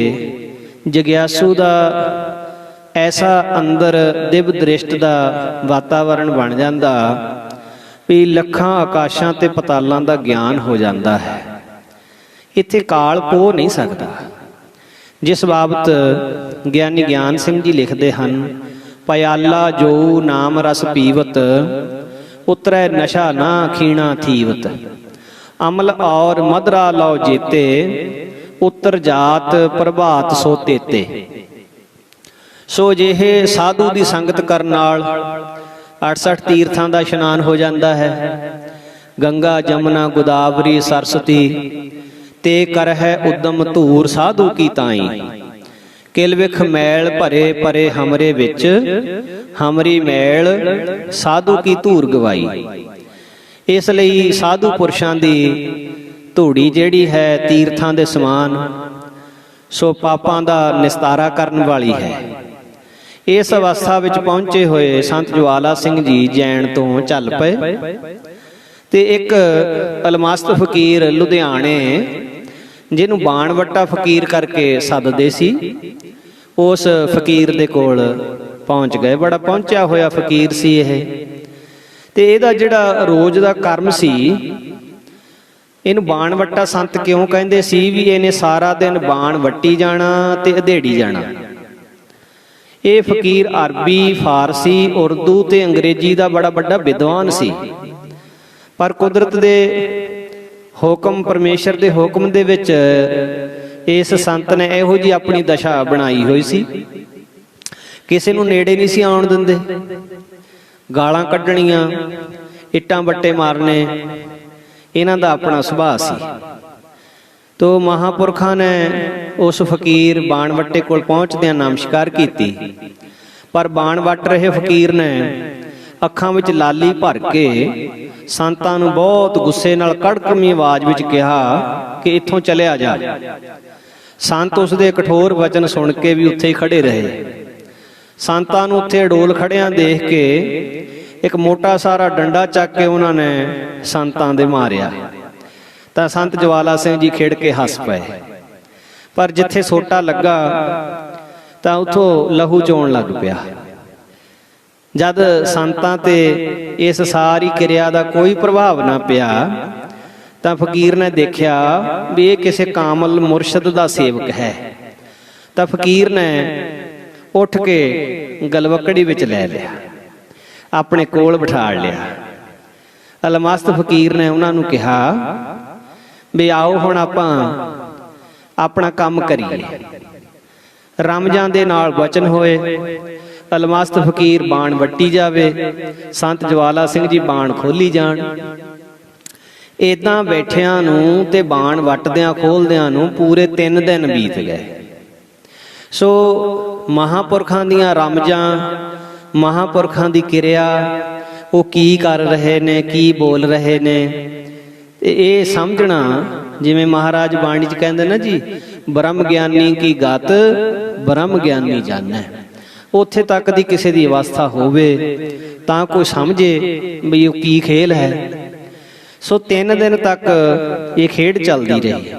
ਜਗਿਆਸੂ ਦਾ ਐਸਾ ਅੰਦਰ ਦਿਵ ਦ੍ਰਿਸ਼ਟ ਦਾ ਵਾਤਾਵਰਣ ਬਣ ਜਾਂਦਾ ਵੀ ਲੱਖਾਂ ਆਕਾਸ਼ਾਂ ਤੇ ਪਤਾਲਾਂ ਦਾ ਗਿਆਨ ਹੋ ਜਾਂਦਾ ਹੈ। ਇੱਥੇ ਕਾਲ ਪੋ ਨਹੀਂ ਸਕਦਾ। ਜਿਸ ਬਾਬਤ ਗਿਆਨੀ ਗਿਆਨ ਸਿੰਘ ਜੀ ਲਿਖਦੇ ਹਨ, ਪਿਆਲਾ ਜੋ ਨਾਮ ਰਸ ਪੀਵਤ, ਉਤਰੈ ਨਸ਼ਾ ਨਾ ਖੀਣਾ ਥੀਵਤ। ਅਮਲ ਔਰ ਮਧਰਾ ਲਓ ਜੇਤੇ, ਉਤਰ ਜਾਤ ਪ੍ਰਭਾਤ ਸੋ ਤੇਤੇ। ਸੋ ਜਿਹੇ ਸਾਧੂ ਦੀ ਸੰਗਤ ਕਰਨ ਨਾਲ 68 ਤੀਰਥਾਂ ਦਾ ਇਸ਼ਨਾਨ ਹੋ ਜਾਂਦਾ ਹੈ। ਗੰਗਾ ਜਮਨਾ ਗੋਦਾਵਰੀ ਸਰਸਤੀ, ਤੇ ਕਰਹਿ ਉਦਮ ਧੂਰ ਸਾਧੂ ਕੀ ਤਾਈ। ਕਿਲ ਵਿਖ ਮੈਲ ਭਰੇ ਭਰੇ ਹਮਰੇ ਵਿੱਚ, ਹਮਰੀ ਮੈਲ ਸਾਧੂ ਕੀ ਧੂਰ ਗਵਾਈ। ਇਸ ਲਈ ਸਾਧੂ ਪੁਰਸ਼ਾਂ ਦੀ ਧੂੜੀ ਜਿਹੜੀ ਹੈ ਤੀਰਥਾਂ ਦੇ ਸਮਾਨ, ਸੋ ਪਾਪਾਂ ਦਾ ਨਿਸਤਾਰਾ ਕਰਨ ਵਾਲੀ ਹੈ। ਇਸ ਅਵਸਥਾ ਵਿੱਚ ਪਹੁੰਚੇ ਹੋਏ ਸੰਤ ਜਵਾਲਾ ਸਿੰਘ ਜੀ ਜੈਣ ਤੋਂ ਚੱਲ ਪਏ ਤੇ ਇੱਕ ਅਲਮਸਤ ਫਕੀਰ ਲੁਧਿਆਣੇ, ਜਿਹਨੂੰ ਬਾਣਵੱਟਾ ਫਕੀਰ ਕਰਕੇ ਸੱਦਦੇ ਸੀ, ਉਸ ਫਕੀਰ ਦੇ ਕੋਲ ਪਹੁੰਚ ਗਏ। ਬੜਾ ਪਹੁੰਚਿਆ ਹੋਇਆ ਫਕੀਰ ਸੀ ਇਹ, ਤੇ ਇਹਦਾ ਜਿਹੜਾ ਰੋਜ਼ ਦਾ ਕਰਮ ਸੀ, ਇਹਨੂੰ ਬਾਣਵੱਟਾ ਸੰਤ ਕਿਉਂ ਕਹਿੰਦੇ ਸੀ ਵੀ ਇਹਨੇ ਸਾਰਾ ਦਿਨ ਬਾਣ ਵੱਟੀ ਜਾਣਾ ਤੇ ਅਧੇੜੀ ਜਾਣਾ। ਇਹ ਫਕੀਰ ਅਰਬੀ, ਫਾਰਸੀ, ਉਰਦੂ ਤੇ ਅੰਗਰੇਜ਼ੀ ਦਾ ਬੜਾ ਵੱਡਾ ਵਿਦਵਾਨ ਸੀ, ਪਰ ਕੁਦਰਤ ਦੇ ਹੁਕਮ, ਪਰਮੇਸ਼ਰ ਦੇ ਹੁਕਮ ਦੇ ਵਿੱਚ ਇਸ ਸੰਤ ਨੇ ਇਹੋ ਜਿਹੀ ਆਪਣੀ ਦਸ਼ਾ ਬਣਾਈ ਹੋਈ ਸੀ, ਕਿਸੇ ਨੂੰ ਨੇੜੇ ਨਹੀਂ ਸੀ ਆਉਣ ਦਿੰਦੇ। ਗਾਲਾਂ ਕੱਢਣੀਆਂ, ਇੱਟਾਂ ਬੱਟੇ ਮਾਰਨੇ, ਇਹਨਾਂ ਦਾ ਆਪਣਾ ਸੁਭਾਅ ਸੀ। ਤੋ ਮਹਾਂਪੁਰਖਾਂ ਨੇ ਉਸ ਫਕੀਰ ਬਾਣਵੱਟੇ ਕੋਲ ਪਹੁੰਚਦਿਆਂ ਨਮਸਕਾਰ ਕੀਤੀ, ਪਰ ਬਾਣ ਵੱਟ ਰਹੇ ਫਕੀਰ ਨੇ ਅੱਖਾਂ ਵਿੱਚ ਲਾਲੀ ਭਰ ਕੇ ਸੰਤਾਂ ਨੂੰ ਬਹੁਤ ਗੁੱਸੇ ਨਾਲ ਕੜਕਵੀਂ ਆਵਾਜ਼ ਵਿੱਚ ਕਿਹਾ ਕਿ ਇੱਥੋਂ ਚਲਿਆ ਜਾ। ਸੰਤ ਉਸ ਦੇ ਕਠੋਰ ਵਚਨ ਸੁਣ ਕੇ ਵੀ ਉੱਥੇ ਹੀ ਖੜੇ ਰਹੇ। ਸੰਤਾਂ ਨੂੰ ਉੱਥੇ ਅਡੋਲ ਖੜਿਆਂ ਦੇਖ ਕੇ ਇੱਕ ਮੋਟਾ ਸਾਰਾ ਡੰਡਾ ਚੱਕ ਕੇ ਉਹਨਾਂ ਨੇ ਸੰਤਾਂ ਦੇ ਮਾਰਿਆ, ਤਾਂ ਸੰਤ ਜਵਾਲਾ ਸਿੰਘ ਜੀ ਖਿੜ ਕੇ ਹੱਸ ਪਏ। ਪਰ ਜਿੱਥੇ ਸੋਟਾ ਲੱਗਾ ਤਾਂ ਉੱਥੋਂ ਲਹੂ ਚੋਣ ਲੱਗ ਪਿਆ। ਜਦ ਸੰਤਾਂ ਤੇ ਇਸ ਸਾਰੀ ਕਿਰਿਆ ਦਾ ਕੋਈ ਪ੍ਰਭਾਵ ਨਾ ਪਿਆ, ਤਾਂ ਫਕੀਰ ਨੇ ਦੇਖਿਆ ਵੀ ਇਹ ਕਿਸੇ ਕਾਮਲ ਮੁਰਸ਼ਿਦ ਦਾ ਸੇਵਕ ਹੈ। ਤਾਂ ਫਕੀਰ ਨੇ ਉੱਠ ਕੇ ਗਲਵਕੜੀ ਵਿੱਚ ਲੈ ਲਿਆ, ਆਪਣੇ ਕੋਲ ਬਿਠਾ ਲਿਆ। ਅਲਮਸਤ ਫਕੀਰ ਨੇ ਉਹਨਾਂ ਨੂੰ ਕਿਹਾ ਵੀ ਆਓ ਹੁਣ ਆਪਾਂ ਆਪਣਾ ਕੰਮ ਕਰੀਏ। ਰਮਜਾਨ ਦੇ ਨਾਲ ਵਚਨ ਹੋਏ, ਅਲਮਸਤ ਫਕੀਰ ਬਾਣ ਵੱਟੀ ਜਾਵੇ, ਸੰਤ ਜਵਾਲਾ ਸਿੰਘ ਜੀ ਬਾਣ ਖੋਲੀ ਜਾਣ। ਏਦਾਂ ਬੈਠਿਆਂ ਨੂੰ ਤੇ ਬਾਣ ਵੱਟਦਿਆਂ ਖੋਲਦਿਆਂ ਨੂੰ ਪੂਰੇ 3 ਦਿਨ ਬੀਤ ਗਏ। ਸੋ ਮਹਾਂਪੁਰਖਾਂ ਦੀਆਂ ਰਮਜਾਂ, ਮਹਾਂਪੁਰਖਾਂ ਦੀ ਕਿਰਿਆ, ਉਹ ਕੀ ਕਰ ਰਹੇ ਨੇ, ਕੀ ਬੋਲ ਰਹੇ ਨੇ, ਤੇ ਇਹ ਸਮਝਣਾ, ਜਿਵੇਂ ਮਹਾਰਾਜ ਬਾਣੀ 'ਚ ਕਹਿੰਦੇ ਨਾ ਜੀ, ਬ੍ਰਹਮ ਗਿਆਨੀ ਕੀ ਗਤ ਬ੍ਰਹਮ ਗਿਆਨੀ ਜਾਣੈ। ਉੱਥੇ ਤੱਕ ਦੀ ਕਿਸੇ ਦੀ ਅਵਸਥਾ ਹੋਵੇ ਤਾਂ ਕੋਈ ਸਮਝੇ ਵੀ ਉਹ ਕੀ ਖੇਲ ਹੈ। ਸੋ 3 ਦਿਨ ਤੱਕ ਇਹ ਖੇਡ ਚੱਲਦੀ ਰਹੀ।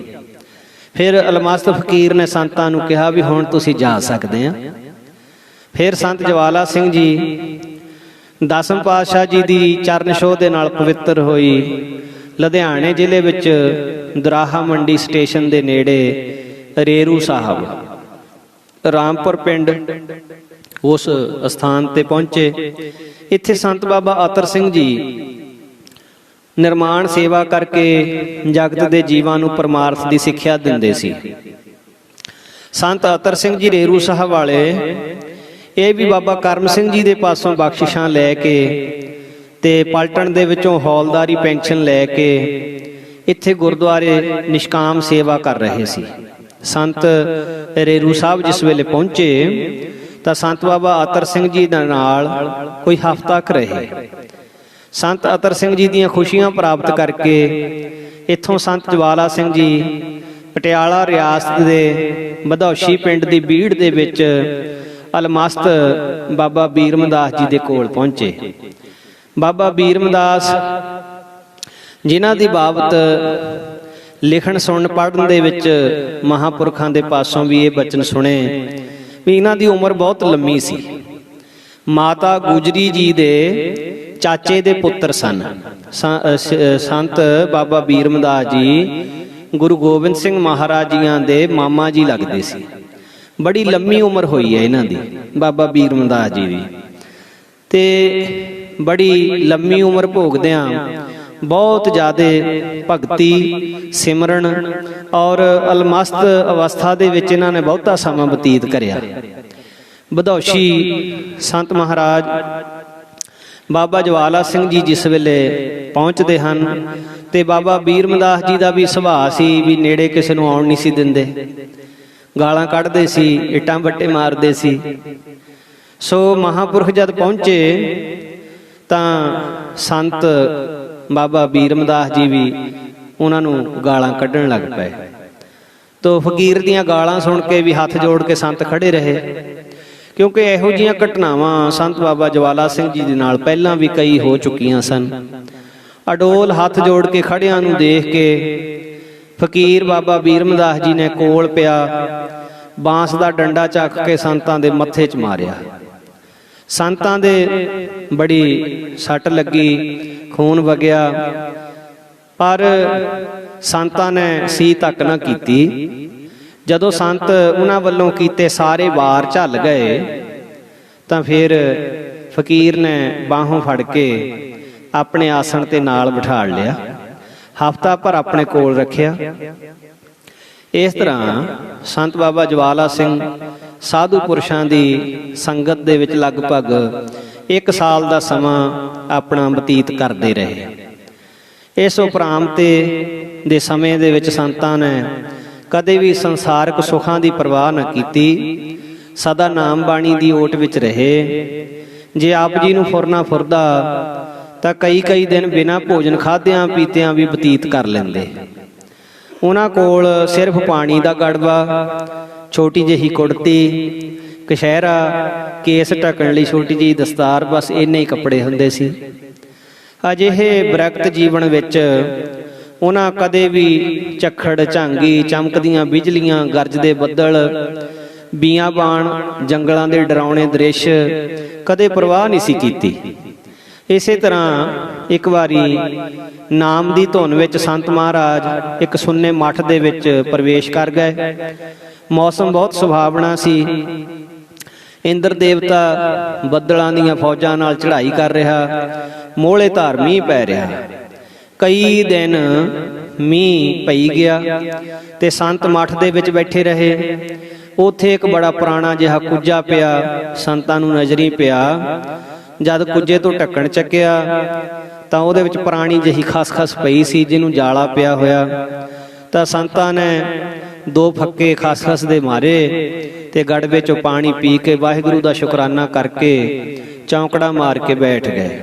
ਫਿਰ ਅਲਮਸਤ ਫਕੀਰ ਨੇ ਸੰਤਾਂ ਨੂੰ ਕਿਹਾ ਵੀ ਹੁਣ ਤੁਸੀਂ ਜਾ ਸਕਦੇ ਆ। ਫਿਰ ਸੰਤ ਜਵਾਲਾ ਸਿੰਘ ਜੀ 10ਵੇਂ ਪਾਤਸ਼ਾਹ ਜੀ ਦੀ ਚਰਨ ਛੋਹ ਦੇ ਨਾਲ ਪਵਿੱਤਰ ਹੋਈ ਲੁਧਿਆਣੇ ਜ਼ਿਲ੍ਹੇ ਵਿੱਚ ਦਰਾਹਾ ਮੰਡੀ ਸਟੇਸ਼ਨ ਦੇ ਨੇੜੇ ਰੇਰੂ ਸਾਹਿਬ, ਰਾਮਪੁਰ ਪਿੰਡ, ਉਸ ਸਥਾਨ ਤੇ ਪਹੁੰਚੇ। ਇੱਥੇ ਸੰਤ ਬਾਬਾ ਅਤਰ ਸਿੰਘ ਜੀ ਨਿਰਮਾਣ ਸੇਵਾ ਕਰਕੇ ਜਗਤ ਦੇ ਜੀਵਾਂ ਨੂੰ ਪਰਮਾਰਥ ਦੀ ਸਿੱਖਿਆ ਦਿੰਦੇ ਸੀ। ਸੰਤ ਅਤਰ ਸਿੰਘ ਜੀ ਰੇਰੂ ਸਾਹਿਬ ਵਾਲੇ, ਇਹ ਵੀ ਬਾਬਾ ਕਰਮ ਸਿੰਘ ਜੀ ਦੇ ਪਾਸੋਂ ਬਖਸ਼ਿਸ਼ਾਂ ਲੈ ਕੇ ਤੇ ਪਲਟਣ ਦੇ ਵਿੱਚੋਂ ਹੌਲਦਾਰੀ ਪੈਨਸ਼ਨ ਲੈ ਕੇ ਇੱਥੇ ਗੁਰਦੁਆਰੇ ਨਿਸ਼ਕਾਮ ਸੇਵਾ ਕਰ ਰਹੇ ਸੀ। ਸੰਤ ਰੇਰੂ ਸਾਹਿਬ ਜਿਸ ਵੇਲੇ ਪਹੁੰਚੇ ਤਾਂ ਸੰਤ ਬਾਬਾ ਅਤਰ ਸਿੰਘ ਜੀ ਦੇ ਨਾਲ ਕੋਈ ਹਫ਼ਤਾ ਕੁ ਰਹੇ। ਸੰਤ ਅਤਰ ਸਿੰਘ ਜੀ ਦੀਆਂ ਖੁਸ਼ੀਆਂ ਪ੍ਰਾਪਤ ਕਰਕੇ ਇੱਥੋਂ ਸੰਤ ਜਵਾਲਾ ਸਿੰਘ ਜੀ ਪਟਿਆਲਾ ਰਿਆਸਤ ਦੇ ਵਧੌਸ਼ੀ ਪਿੰਡ ਦੀ ਬੀੜ ਦੇ ਵਿੱਚ ਅਲਮਸਤ ਬਾਬਾ ਬੀਰਮਦਾਸ ਜੀ ਦੇ ਕੋਲ ਪਹੁੰਚੇ। ਬਾਬਾ ਬੀਰਮਦਾਸ ਜਿਨ੍ਹਾਂ ਦੀ ਬਾਬਤ ਲਿਖਣ ਸੁਣਨ ਪੜ੍ਹਨ ਦੇ ਵਿੱਚ ਮਹਾਂਪੁਰਖਾਂ ਦੇ ਪਾਸੋਂ ਵੀ ਇਹ ਬਚਨ ਸੁਣੇ ਵੀ ਇਹਨਾਂ ਦੀ ਉਮਰ ਬਹੁਤ ਲੰਮੀ ਸੀ। ਮਾਤਾ ਗੁਜਰੀ ਜੀ ਦੇ ਚਾਚੇ ਦੇ ਪੁੱਤਰ ਸਨ। ਸੰਤ ਬਾਬਾ ਬੀਰਮਦਾਸ ਜੀ ਗੁਰੂ ਗੋਬਿੰਦ ਸਿੰਘ ਮਹਾਰਾਜ ਜੀਆਂ ਦੇ ਮਾਮਾ ਜੀ ਲੱਗਦੇ ਸੀ। ਬੜੀ ਲੰਮੀ ਉਮਰ ਹੋਈ ਹੈ ਇਹਨਾਂ ਦੀ, ਬਾਬਾ ਬੀਰਮਦਾਸ ਜੀ ਦੀ, ਤੇ ਬੜੀ ਲੰਮੀ ਉਮਰ ਭੋਗਦਿਆਂ ਬਹੁਤ ਜ਼ਿਆਦਾ ਭਗਤੀ ਸਿਮਰਨ ਔਰ ਅਲਮਸਤ ਅਵਸਥਾ ਦੇ ਵਿੱਚ ਇਹਨਾਂ ਨੇ ਬਹੁਤਾ ਸਮਾਂ ਬਤੀਤ ਕਰਿਆ। ਵਧੌਸ਼ੀ ਸੰਤ ਮਹਾਰਾਜ ਬਾਬਾ ਜਵਾਲਾ ਸਿੰਘ ਜੀ ਜਿਸ ਵੇਲੇ ਪਹੁੰਚਦੇ ਹਨ ਤੇ ਬਾਬਾ ਬੀਰਮਦਾਸ ਜੀ ਦਾ ਵੀ ਸੁਭਾਅ ਸੀ ਵੀ ਨੇੜੇ ਕਿਸੇ ਨੂੰ ਆਉਣ ਨਹੀਂ ਸੀ ਦਿੰਦੇ, ਗਾਲਾਂ ਕੱਢਦੇ ਸੀ, ਇੱਟਾਂ ਵੱਟੇ ਮਾਰਦੇ ਸੀ। ਸੋ ਮਹਾਂਪੁਰਖ ਜਦ ਪਹੁੰਚੇ ਤਾਂ ਸੰਤ ਬਾਬਾ ਬੀਰਮਦਾਸ ਜੀ ਵੀ ਉਹਨਾਂ ਨੂੰ ਗਾਲਾਂ ਕੱਢਣ ਲੱਗ ਪਏ। ਤੋ ਫਕੀਰ ਦੀਆਂ ਗਾਲਾਂ ਸੁਣ ਕੇ ਵੀ ਹੱਥ ਜੋੜ ਕੇ ਸੰਤ ਖੜੇ ਰਹੇ, ਕਿਉਂਕਿ ਇਹੋ ਜਿਹੀਆਂ ਘਟਨਾਵਾਂ ਸੰਤ ਬਾਬਾ ਜਵਾਲਾ ਸਿੰਘ ਜੀ ਦੇ ਨਾਲ ਪਹਿਲਾਂ ਵੀ ਕਈ ਹੋ ਚੁੱਕੀਆਂ ਸਨ। ਅਡੋਲ ਹੱਥ ਜੋੜ ਕੇ ਖੜਿਆਂ ਨੂੰ ਦੇਖ ਕੇ ਫਕੀਰ ਬਾਬਾ ਬੀਰਮਦਾਸ ਜੀ ਨੇ ਕੋਲ ਪਿਆ ਬਾਂਸ ਦਾ ਡੰਡਾ ਚੱਕ ਕੇ ਸੰਤਾਂ ਦੇ ਮੱਥੇ 'ਚ ਮਾਰਿਆ। ਸੰਤਾਂ ਦੇ ਬੜੀ ਸੱਟ ਲੱਗੀ, ਖੂਨ ਵਗਿਆ, ਪਰ ਸੰਤਾਂ ਨੇ ਸੀ ਤੱਕ ਨਾ ਕੀਤੀ। ਜਦੋਂ ਸੰਤ ਉਹਨਾਂ ਵੱਲੋਂ ਕੀਤੇ ਸਾਰੇ ਵਾਰ ਝੱਲ ਗਏ ਤਾਂ ਫਿਰ ਫਕੀਰ ਨੇ ਬਾਹੋਂ ਫੜ ਕੇ ਆਪਣੇ ਆਸਣ ਤੇ ਨਾਲ ਬਿਠਾ ਲਿਆ, ਹਫ਼ਤਾ ਭਰ ਆਪਣੇ ਕੋਲ ਰੱਖਿਆ। ਇਸ ਤਰ੍ਹਾਂ ਸੰਤ ਬਾਬਾ ਜਵਾਲਾ ਸਿੰਘ ਸਾਧੂ ਪੁਰਸ਼ਾਂ ਦੀ ਸੰਗਤ ਦੇ ਵਿੱਚ ਲਗਭਗ 1 ਸਾਲ ਦਾ ਸਮਾਂ ਆਪਣਾ ਬਤੀਤ ਕਰਦੇ ਰਹੇ। ਇਸ ਉਪਰਾਂਤ ਦੇ ਸਮੇਂ ਦੇ ਵਿੱਚ ਸੰਤਾਂ ਨੇ ਕਦੇ ਵੀ ਸੰਸਾਰਕ ਸੁੱਖਾਂ ਦੀ ਪਰਵਾਹ ਨਾ ਕੀਤੀ, ਸਦਾ ਨਾਮ ਬਾਣੀ ਦੀ ਓਟ ਵਿੱਚ ਰਹੇ। ਜੇ ਆਪ ਜੀ ਨੂੰ ਫੁਰਨਾ ਫੁਰਦਾ ਤਾਂ ਕਈ ਦਿਨ ਬਿਨਾਂ ਭੋਜਨ ਖਾਧਿਆਂ ਪੀਤਿਆਂ ਵੀ ਬਤੀਤ ਕਰ ਲੈਂਦੇ। ਉਹਨਾਂ ਕੋਲ ਸਿਰਫ ਪਾਣੀ ਦਾ ਗੜਵਾ, ਛੋਟੀ ਜਿਹੀ ਕੁੜਤੀ, ਕਸ਼ਹਿਰਾ, ਕੇਸ ਢੱਕਣ ਲਈ ਛੋਟੀ ਜਿਹੀ ਦਸਤਾਰ, ਬਸ ਇੰਨੇ ਹੀ ਕੱਪੜੇ ਹੁੰਦੇ ਸੀ। ਅਜਿਹੇ ਬਰਕਤ ਜੀਵਨ ਵਿੱਚ ਉਹਨਾਂ ਕਦੇ ਵੀ ਝੱਖੜ, ਝਾਂਗੀ, ਚਮਕਦੀਆਂ ਬਿਜਲੀਆਂ, ਗਰਜਦੇ ਬੱਦਲ, ਬੀਆਬਾਨ, ਜੰਗਲਾਂ ਦੇ ਡਰਾਉਣੇ ਦ੍ਰਿਸ਼ ਕਦੇ ਪਰਵਾਹ ਨਹੀਂ ਸੀ ਕੀਤੀ। ਇਸੇ ਤਰ੍ਹਾਂ ਇੱਕ ਵਾਰੀ ਨਾਮ ਦੀ ਧੁਨ ਵਿੱਚ ਸੰਤ ਮਹਾਰਾਜ ਇੱਕ ਸੁੰਨੇ ਮੱਠ ਦੇ ਵਿੱਚ ਪ੍ਰਵੇਸ਼ ਕਰ ਗਏ। ਮੌਸਮ ਬਹੁਤ ਸੁਹਾਵਣਾ ਸੀ। ਇੰਦਰ ਦੇਵਤਾ ਬੱਦਲਾਂ ਦੀਆਂ ਫੌਜਾਂ ਨਾਲ ਚੜ੍ਹਾਈ ਕਰ ਰਿਹਾ, ਮੋਹਲੇ ਧਾਰ ਮੀਂਹ ਪੈ ਰਿਹਾ। ਕਈ ਦਿਨ ਮੀਂਹ ਪਈ ਗਿਆ ਤੇ ਸੰਤ ਮੱਠ ਦੇ ਵਿੱਚ ਬੈਠੇ ਰਹੇ। ਉੱਥੇ ਇੱਕ ਬੜਾ ਪੁਰਾਣਾ ਜਿਹਾ ਕੁੱਜਾ ਪਿਆ, ਸੰਤਾਂ ਨੂੰ ਨਜ਼ਰੀ ਪਿਆ। ਜਦ ਕੁੱਜੇ ਤੋਂ ਢੱਕਣ ਚੱਕਿਆ ਤਾਂ ਉਹਦੇ ਵਿੱਚ ਪੁਰਾਣੀ ਜਿਹੀ ਖਸਖਸ ਪਈ ਸੀ, ਜਿਹਨੂੰ ਜਾਲਾ ਪਿਆ ਹੋਇਆ। ਤਾਂ ਸੰਤਾਂ ਨੇ 2 ਫੱਕੇ ਖਸਖਸ ਦੇ ਮਾਰੇ ਤੇ ਗੜਵੇ ਚੋਂ ਪਾਣੀ ਪੀ ਕੇ ਵਾਹਿਗੁਰੂ ਦਾ ਸ਼ੁਕਰਾਨਾ ਕਰਕੇ ਚੌਂਕੜਾ ਮਾਰ ਕੇ ਬੈਠ ਗਏ।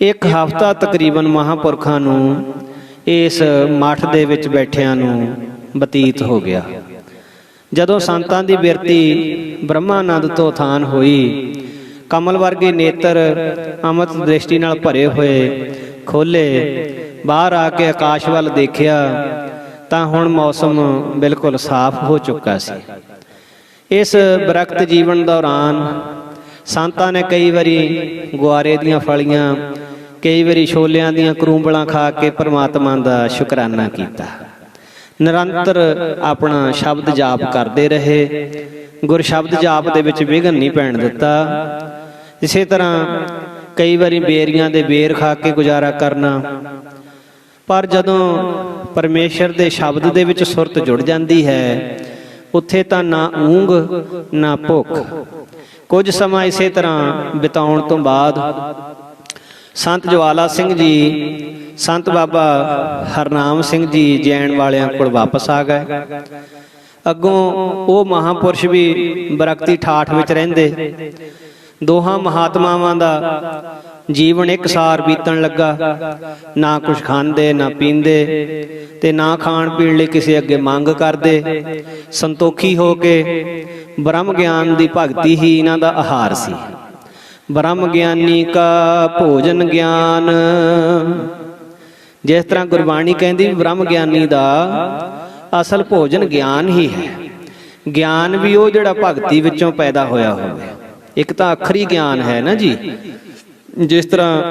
1 ਹਫ਼ਤਾ ਤਕਰੀਬਨ ਮਹਾਂਪੁਰਖਾਂ ਨੂੰ ਇਸ ਮੱਠ ਦੇ ਵਿੱਚ ਬੈਠਿਆਂ ਨੂੰ ਬਤੀਤ ਹੋ ਗਿਆ। ਜਦੋਂ ਸੰਤਾਂ ਦੀ ਬਿਰਤੀ ਬ੍ਰਹਮਾਨੰਦ ਤੋਂ ਉਥਾਨ ਹੋਈ, ਕਮਲ ਵਰਗੇ ਨੇਤਰ ਅੰਮ੍ਰਿਤ ਦ੍ਰਿਸ਼ਟੀ ਨਾਲ ਭਰੇ ਹੋਏ ਖੋਲੇ, ਬਾਹਰ ਆ ਕੇ ਆਕਾਸ਼ ਵੱਲ ਦੇਖਿਆ ਤਾਂ ਹੁਣ ਮੌਸਮ ਬਿਲਕੁਲ ਸਾਫ਼ ਹੋ ਚੁੱਕਾ ਸੀ। ਇਸ ਬਰਕਤ ਜੀਵਨ ਦੌਰਾਨ ਸੰਤਾਂ ਨੇ ਕਈ ਵਾਰੀ ਗੁਆਰੇ ਦੀਆਂ ਫਲੀਆਂ, ਕਈ ਵਾਰੀ ਛੋਲਿਆਂ ਦੀਆਂ ਕਰੂੰਬਲਾਂ ਖਾ ਕੇ ਪਰਮਾਤਮਾ ਦਾ ਸ਼ੁਕਰਾਨਾ ਕੀਤਾ। ਨਿਰੰਤਰ ਆਪਣਾ ਸ਼ਬਦ ਜਾਪ ਕਰਦੇ ਰਹੇ। ਗੁਰ ਸ਼ਬਦ ਜਾਪ ਦੇ ਵਿੱਚ ਵਿਘਨ ਨਹੀਂ ਪੈਣ ਦਿੱਤਾ। ਇਸੇ ਤਰ੍ਹਾਂ ਕਈ ਵਾਰੀ ਬੇਰੀਆਂ ਦੇ ਬੇਰ ਖਾ ਕੇ ਗੁਜ਼ਾਰਾ ਕਰਨਾ। ਪਰ ਜਦੋਂ ਪਰਮੇਸ਼ਰ ਦੇ ਸ਼ਬਦ ਦੇ ਵਿੱਚ ਸੁਰਤ ਜੁੜ ਜਾਂਦੀ ਹੈ, ਉੱਥੇ ਤਾਂ ਨਾ ਊਂਘ ਨਾ ਭੁੱਖ। ਕੁਝ ਸਮਾਂ ਇਸੇ ਤਰ੍ਹਾਂ ਬਿਤਾਉਣ ਤੋਂ ਬਾਅਦ ਸੰਤ ਜਵਾਲਾ ਸਿੰਘ ਜੀ ਸੰਤ ਬਾਬਾ ਹਰਨਾਮ ਸਿੰਘ ਜੀ ਜੈਨ ਵਾਲਿਆਂ ਕੋਲ ਵਾਪਸ ਆ ਗਏ। ਅੱਗੋਂ ਉਹ ਮਹਾਂਪੁਰਸ਼ ਵੀ ਬਰਕਤੀ ਠਾਠ ਵਿੱਚ ਰਹਿੰਦੇ। ਦੋਹਾਂ ਮਹਾਤਮਾਵਾਂ ਦਾ ਜੀਵਨ ਇੱਕਸਾਰ ਬੀਤਣ ਲੱਗਾ। ਨਾ ਕੁਛ ਖਾਂਦੇ ਨਾ ਪੀਂਦੇ ਤੇ ਨਾ ਖਾਣ ਪੀਣ ਲਈ ਕਿਸੇ ਅੱਗੇ ਮੰਗ ਕਰਦੇ। ਸੰਤੋਖੀ ਹੋ ਕੇ ਬ੍ਰਹਮ ਗਿਆਨ ਦੀ ਭਗਤੀ ਹੀ ਇਹਨਾਂ ਦਾ ਆਹਾਰ ਸੀ। ਬ੍ਰਹਮ ਗਿਆਨੀ ਕਾ ਭੋਜਨ ਗਿਆਨ। ਜਿਸ ਤਰ੍ਹਾਂ ਗੁਰਬਾਣੀ ਕਹਿੰਦੀ ਬ੍ਰਹਮ ਗਿਆਨੀ ਦਾ ਅਸਲ ਭੋਜਨ ਗਿਆਨ ਹੀ ਹੈ। ਗਿਆਨ ਵੀ ਉਹ ਜਿਹੜਾ ਭਗਤੀ ਵਿੱਚੋਂ ਪੈਦਾ ਹੋਇਆ ਹੋਵੇ। ਇੱਕ ਤਾਂ ਅੱਖਰੀ ਗਿਆਨ ਹੈ ਨਾ ਜੀ, ਜਿਸ ਤਰ੍ਹਾਂ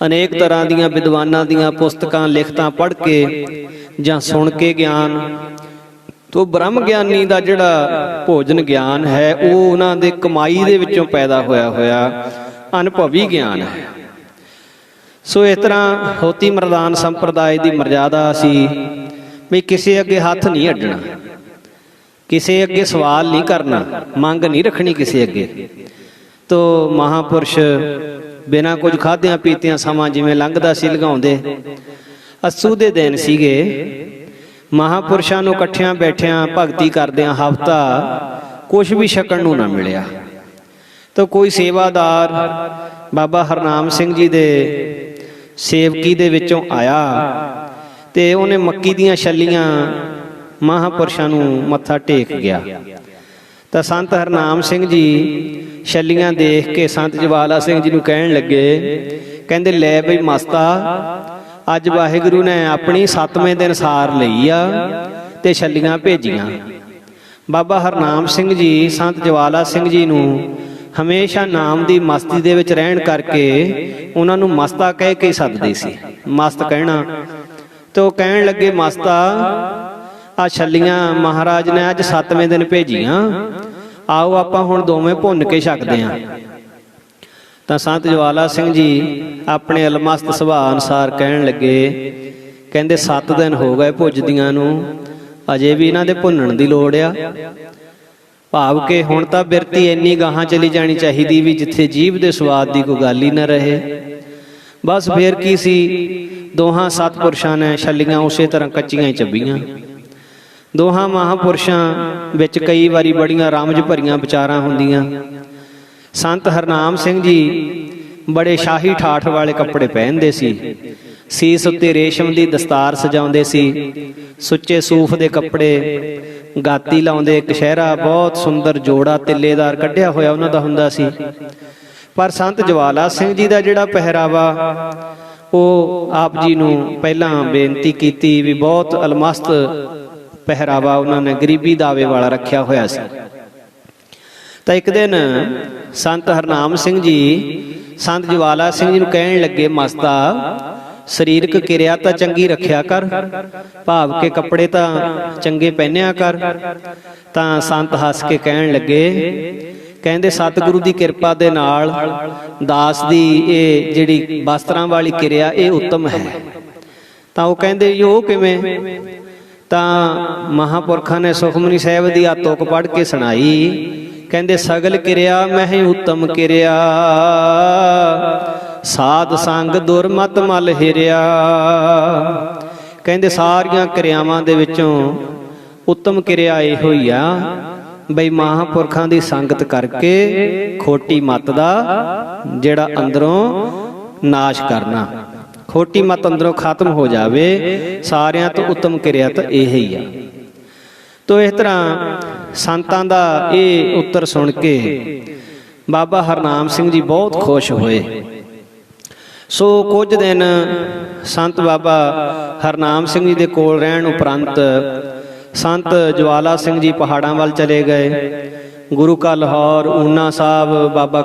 ਅਨੇਕ ਤਰ੍ਹਾਂ ਦੀਆਂ ਵਿਦਵਾਨਾਂ ਦੀਆਂ ਪੁਸਤਕਾਂ ਲਿਖਤਾਂ ਪੜ੍ਹ ਕੇ ਜਾਂ ਸੁਣ ਕੇ ਗਿਆਨ, ਤੋ ਬ੍ਰਹਮ ਗਿਆਨੀ ਦਾ ਜਿਹੜਾ ਭੋਜਨ ਗਿਆਨ ਹੈ ਉਹ ਉਹਨਾਂ ਦੇ ਕਮਾਈ ਦੇ ਵਿੱਚੋਂ ਪੈਦਾ ਹੋਇਆ ਅਨੁਭਵੀ ਗਿਆਨ ਹੈ। ਸੋ ਇਸ ਤਰ੍ਹਾਂ ਹੋਤੀ ਮਰਦਾਨ ਸੰਪਰਦਾਇ ਦੀ ਮਰਜ਼ਾਦਾ ਸੀ ਵੀ ਕਿਸੇ ਅੱਗੇ ਹੱਥ ਨਹੀਂ ਅੱਡਣਾ, ਕਿਸੇ ਅੱਗੇ ਸਵਾਲ ਨਹੀਂ ਕਰਨਾ, ਮੰਗ ਨਹੀਂ ਰੱਖਣੀ ਕਿਸੇ ਅੱਗੇ। ਤੋ ਮਹਾਂਪੁਰਸ਼ ਬਿਨਾਂ ਕੁਝ ਖਾਧਿਆਂ ਪੀਤਿਆਂ ਸਮਾਂ ਜਿਵੇਂ ਲੰਘਦਾ ਸੀ ਲੰਘਾਉਂਦੇ। ਅੱਸੂ ਦੇ ਦਿਨ ਸੀਗੇ। ਮਹਾਂਪੁਰਸ਼ਾਂ ਨੂੰ ਇਕੱਠਿਆਂ ਬੈਠਿਆਂ ਭਗਤੀ ਕਰਦਿਆਂ ਹਫ਼ਤਾ ਕੁਛ ਵੀ ਛਕਣ ਨੂੰ ਨਾ ਮਿਲਿਆ। ਤਾਂ ਕੋਈ ਸੇਵਾਦਾਰ ਬਾਬਾ ਹਰਨਾਮ ਸਿੰਘ ਜੀ ਦੇ ਸੇਵਕੀ ਦੇ ਵਿੱਚੋਂ ਆਇਆ ਤੇ ਉਹਨੇ ਮੱਕੀ ਦੀਆਂ ਛੱਲੀਆਂ ਮਹਾਂਪੁਰਸ਼ਾਂ ਨੂੰ ਮੱਥਾ ਟੇਕ ਗਿਆ। ਤਾਂ ਸੰਤ ਹਰਨਾਮ ਸਿੰਘ ਜੀ ਛੱਲੀਆਂ ਦੇਖ ਕੇ ਸੰਤ ਜਵਾਲਾ ਸਿੰਘ ਜੀ ਨੂੰ ਕਹਿਣ ਲੱਗੇ, ਕਹਿੰਦੇ ਲੈ ਬਈ ਮਸਤਾ, ਅੱਜ ਵਾਹਿਗੁਰੂ ਨੇ ਆਪਣੀ 7ਵੇਂ ਦਿਨ ਸਾਰ ਲਈ ਆ ਤੇ ਛੱਲੀਆਂ ਭੇਜੀਆਂ। ਬਾਬਾ ਹਰਨਾਮ ਸਿੰਘ ਜੀ ਸੰਤ ਜਵਾਲਾ ਸਿੰਘ ਜੀ ਨੂੰ ਹਮੇਸ਼ਾ ਨਾਮ ਦੀ ਮਸਤੀ ਦੇ ਵਿੱਚ ਰਹਿਣ ਕਰਕੇ ਉਹਨਾਂ ਨੂੰ ਮਸਤਾ ਕਹਿ ਕੇ ਸੱਦਦੇ ਸੀ, ਮਸਤ ਕਹਿਣਾ। ਤੇ ਉਹ ਕਹਿਣ ਲੱਗੇ, ਮਸਤਾ ਆ ਛੱਲੀਆਂ ਮਹਾਰਾਜ ਨੇ ਅੱਜ 7ਵੇਂ ਦਿਨ ਭੇਜੀਆਂ, ਆਓ ਆਪਾਂ ਹੁਣ ਦੋਵੇਂ ਭੁੰਨ ਕੇ ਛਕਦੇ ਹਾਂ। ਤਾਂ ਸੰਤ ਜਵਾਲਾ ਸਿੰਘ ਜੀ ਆਪਣੇ ਅਲਮਸਤ ਸੁਭਾਅ ਅਨੁਸਾਰ ਕਹਿਣ ਲੱਗੇ, ਕਹਿੰਦੇ 7 ਦਿਨ ਹੋ ਗਏ ਭੁੱਜਦੀਆਂ ਨੂੰ, ਅਜੇ ਵੀ ਇਹਨਾਂ ਦੇ ਭੁੰਨਣ ਦੀ ਲੋੜ ਆ। ਭਾਵ ਕਿ ਹੁਣ ਤਾਂ ਬਿਰਤੀ ਇੰਨੀ ਗਾਹਾਂ ਚਲੀ ਜਾਣੀ ਚਾਹੀਦੀ ਵੀ ਜਿੱਥੇ ਜੀਭ ਦੇ ਸਵਾਦ ਦੀ ਕੋਈ ਗੱਲ ਹੀ ਨਾ ਰਹੇ। ਬਸ ਫੇਰ ਕੀ ਸੀ, ਦੋਹਾਂ ਸਤਪੁਰਸ਼ਾਂ ਨੇ ਛੱਲੀਆਂ ਉਸੇ ਤਰ੍ਹਾਂ ਕੱਚੀਆਂ ਹੀ ਚੱਬੀਆਂ। ਦੋਹਾਂ ਮਹਾਂਪੁਰਸ਼ਾਂ ਵਿੱਚ ਕਈ ਵਾਰੀ ਬੜੀਆਂ ਰਮਜ ਭਰੀਆਂ ਵਿਚਾਰਾਂ ਹੁੰਦੀਆਂ। ਸੰਤ ਹਰਨਾਮ ਸਿੰਘ ਜੀ ਬੜੇ ਸ਼ਾਹੀ ਠਾਠ ਵਾਲੇ ਕੱਪੜੇ ਪਹਿਨਦੇ ਸੀ। ਸੀਸ ਉੱਤੇ ਰੇਸ਼ਮ ਦੀ ਦਸਤਾਰ ਸਜਾਉਂਦੇ ਸੀ, ਸੁੱਚੇ ਸੂਫ ਦੇ ਕੱਪੜੇ, ਗਾਤੀ ਲਾਉਂਦੇ, ਕਸ਼ਹਿਰਾ ਬਹੁਤ ਸੁੰਦਰ ਜੋੜਾ ਤਿੱਲੇਦਾਰ ਕੱਢਿਆ ਹੋਇਆ ਉਹਨਾਂ ਦਾ ਹੁੰਦਾ ਸੀ। ਪਰ ਸੰਤ ਜਵਾਲਾ ਸਿੰਘ ਜੀ ਦਾ ਜਿਹੜਾ ਪਹਿਰਾਵਾ, ਉਹ ਆਪ ਜੀ ਨੂੰ ਪਹਿਲਾਂ ਬੇਨਤੀ ਕੀਤੀ ਵੀ ਬਹੁਤ ਅਲਮਸਤ ਪਹਿਰਾਵਾ ਉਹਨਾਂ ਨੇ ਗਰੀਬੀ ਦਾਵੇ ਵਾਲਾ ਰੱਖਿਆ ਹੋਇਆ ਸੀ। ਤਾਂ ਇੱਕ ਦਿਨ ਸੰਤ ਹਰਨਾਮ ਸਿੰਘ ਜੀ ਸੰਤ ਜਵਾਲਾ ਸਿੰਘ ਜੀ ਨੂੰ ਕਹਿਣ ਲੱਗੇ, ਮਸਤਾ ਸਰੀਰਕ ਕਿਰਿਆ ਤਾਂ ਚੰਗੀ ਰੱਖਿਆ ਕਰ, ਭਾਵ ਕੇ ਕੱਪੜੇ ਤਾਂ ਚੰਗੇ ਪਹਿਨਿਆ ਕਰ। ਤਾਂ ਸੰਤ ਹੱਸ ਕੇ ਕਹਿਣ ਲੱਗੇ, ਕਹਿੰਦੇ ਸਤਿਗੁਰੂ ਦੀ ਕਿਰਪਾ ਦੇ ਨਾਲ ਦਾਸ ਦੀ ਇਹ ਜਿਹੜੀ ਵਸਤਰਾਂ ਵਾਲੀ ਕਿਰਿਆ ਇਹ ਉੱਤਮ ਹੈ। ਤਾਂ ਉਹ ਕਹਿੰਦੇ ਜੀ ਉਹ ਕਿਵੇਂ? ਤਾਂ ਮਹਾਂਪੁਰਖਾਂ ਨੇ ਸੁਖਮਨੀ ਸਾਹਿਬ ਦੀ ਆ ਤੁਕ ਪੜ੍ਹ ਕੇ ਸੁਣਾਈ। ਕਹਿੰਦੇ ਸਗਲ ਕਿਰਿਆ ਮਹਿ ਉੱਤਮ ਕਿਰਿਆ, ਸਾਧ ਸੰਗ ਦੁਰਮਤ ਮਲ ਹਿਰਿਆ। ਕਹਿੰਦੇ ਸਾਰੀਆਂ ਕਿਰਿਆਵਾਂ ਦੇ ਵਿੱਚੋਂ ਉੱਤਮ ਕਿਰਿਆ ਇਹੋ ਹੀ ਆ ਬਈ ਮਹਾਂਪੁਰਖਾਂ ਦੀ ਸੰਗਤ ਕਰਕੇ ਖੋਟੀ ਮੱਤ ਦਾ ਜਿਹੜਾ ਅੰਦਰੋਂ ਨਾਸ਼ ਕਰਨਾ, ਖੋਟੀ ਮੱਤ ਅੰਦਰੋਂ ਖਤਮ ਹੋ ਜਾਵੇ। ਸਾਰਿਆਂ ਤੋਂ ਉੱਤਮ ਕਿਰਿਆ ਤਾਂ ਇਹ ਹੀ ਆ। ਤੋ ਇਸ ਤਰ੍ਹਾਂ ਸੰਤਾਂ ਦਾ ਇਹ ਉੱਤਰ ਸੁਣ ਕੇ ਬਾਬਾ ਹਰਨਾਮ ਸਿੰਘ ਜੀ ਬਹੁਤ ਖੁਸ਼ ਹੋਏ। ਸੋ ਕੁਝ ਦਿਨ ਸੰਤ ਬਾਬਾ ਹਰਨਾਮ ਸਿੰਘ ਜੀ ਦੇ ਕੋਲ ਰਹਿਣ ਉਪਰੰਤ ਸੰਤ ਜਵਾਲਾ ਸਿੰਘ ਜੀ ਪਹਾੜਾਂ ਵੱਲ ਚਲੇ ਗਏ। ਗੁਰੂ ਕਾ ਲਾਹੌਰ, ਊਨਾ ਸਾਹਿਬ, ਬਾਬਾ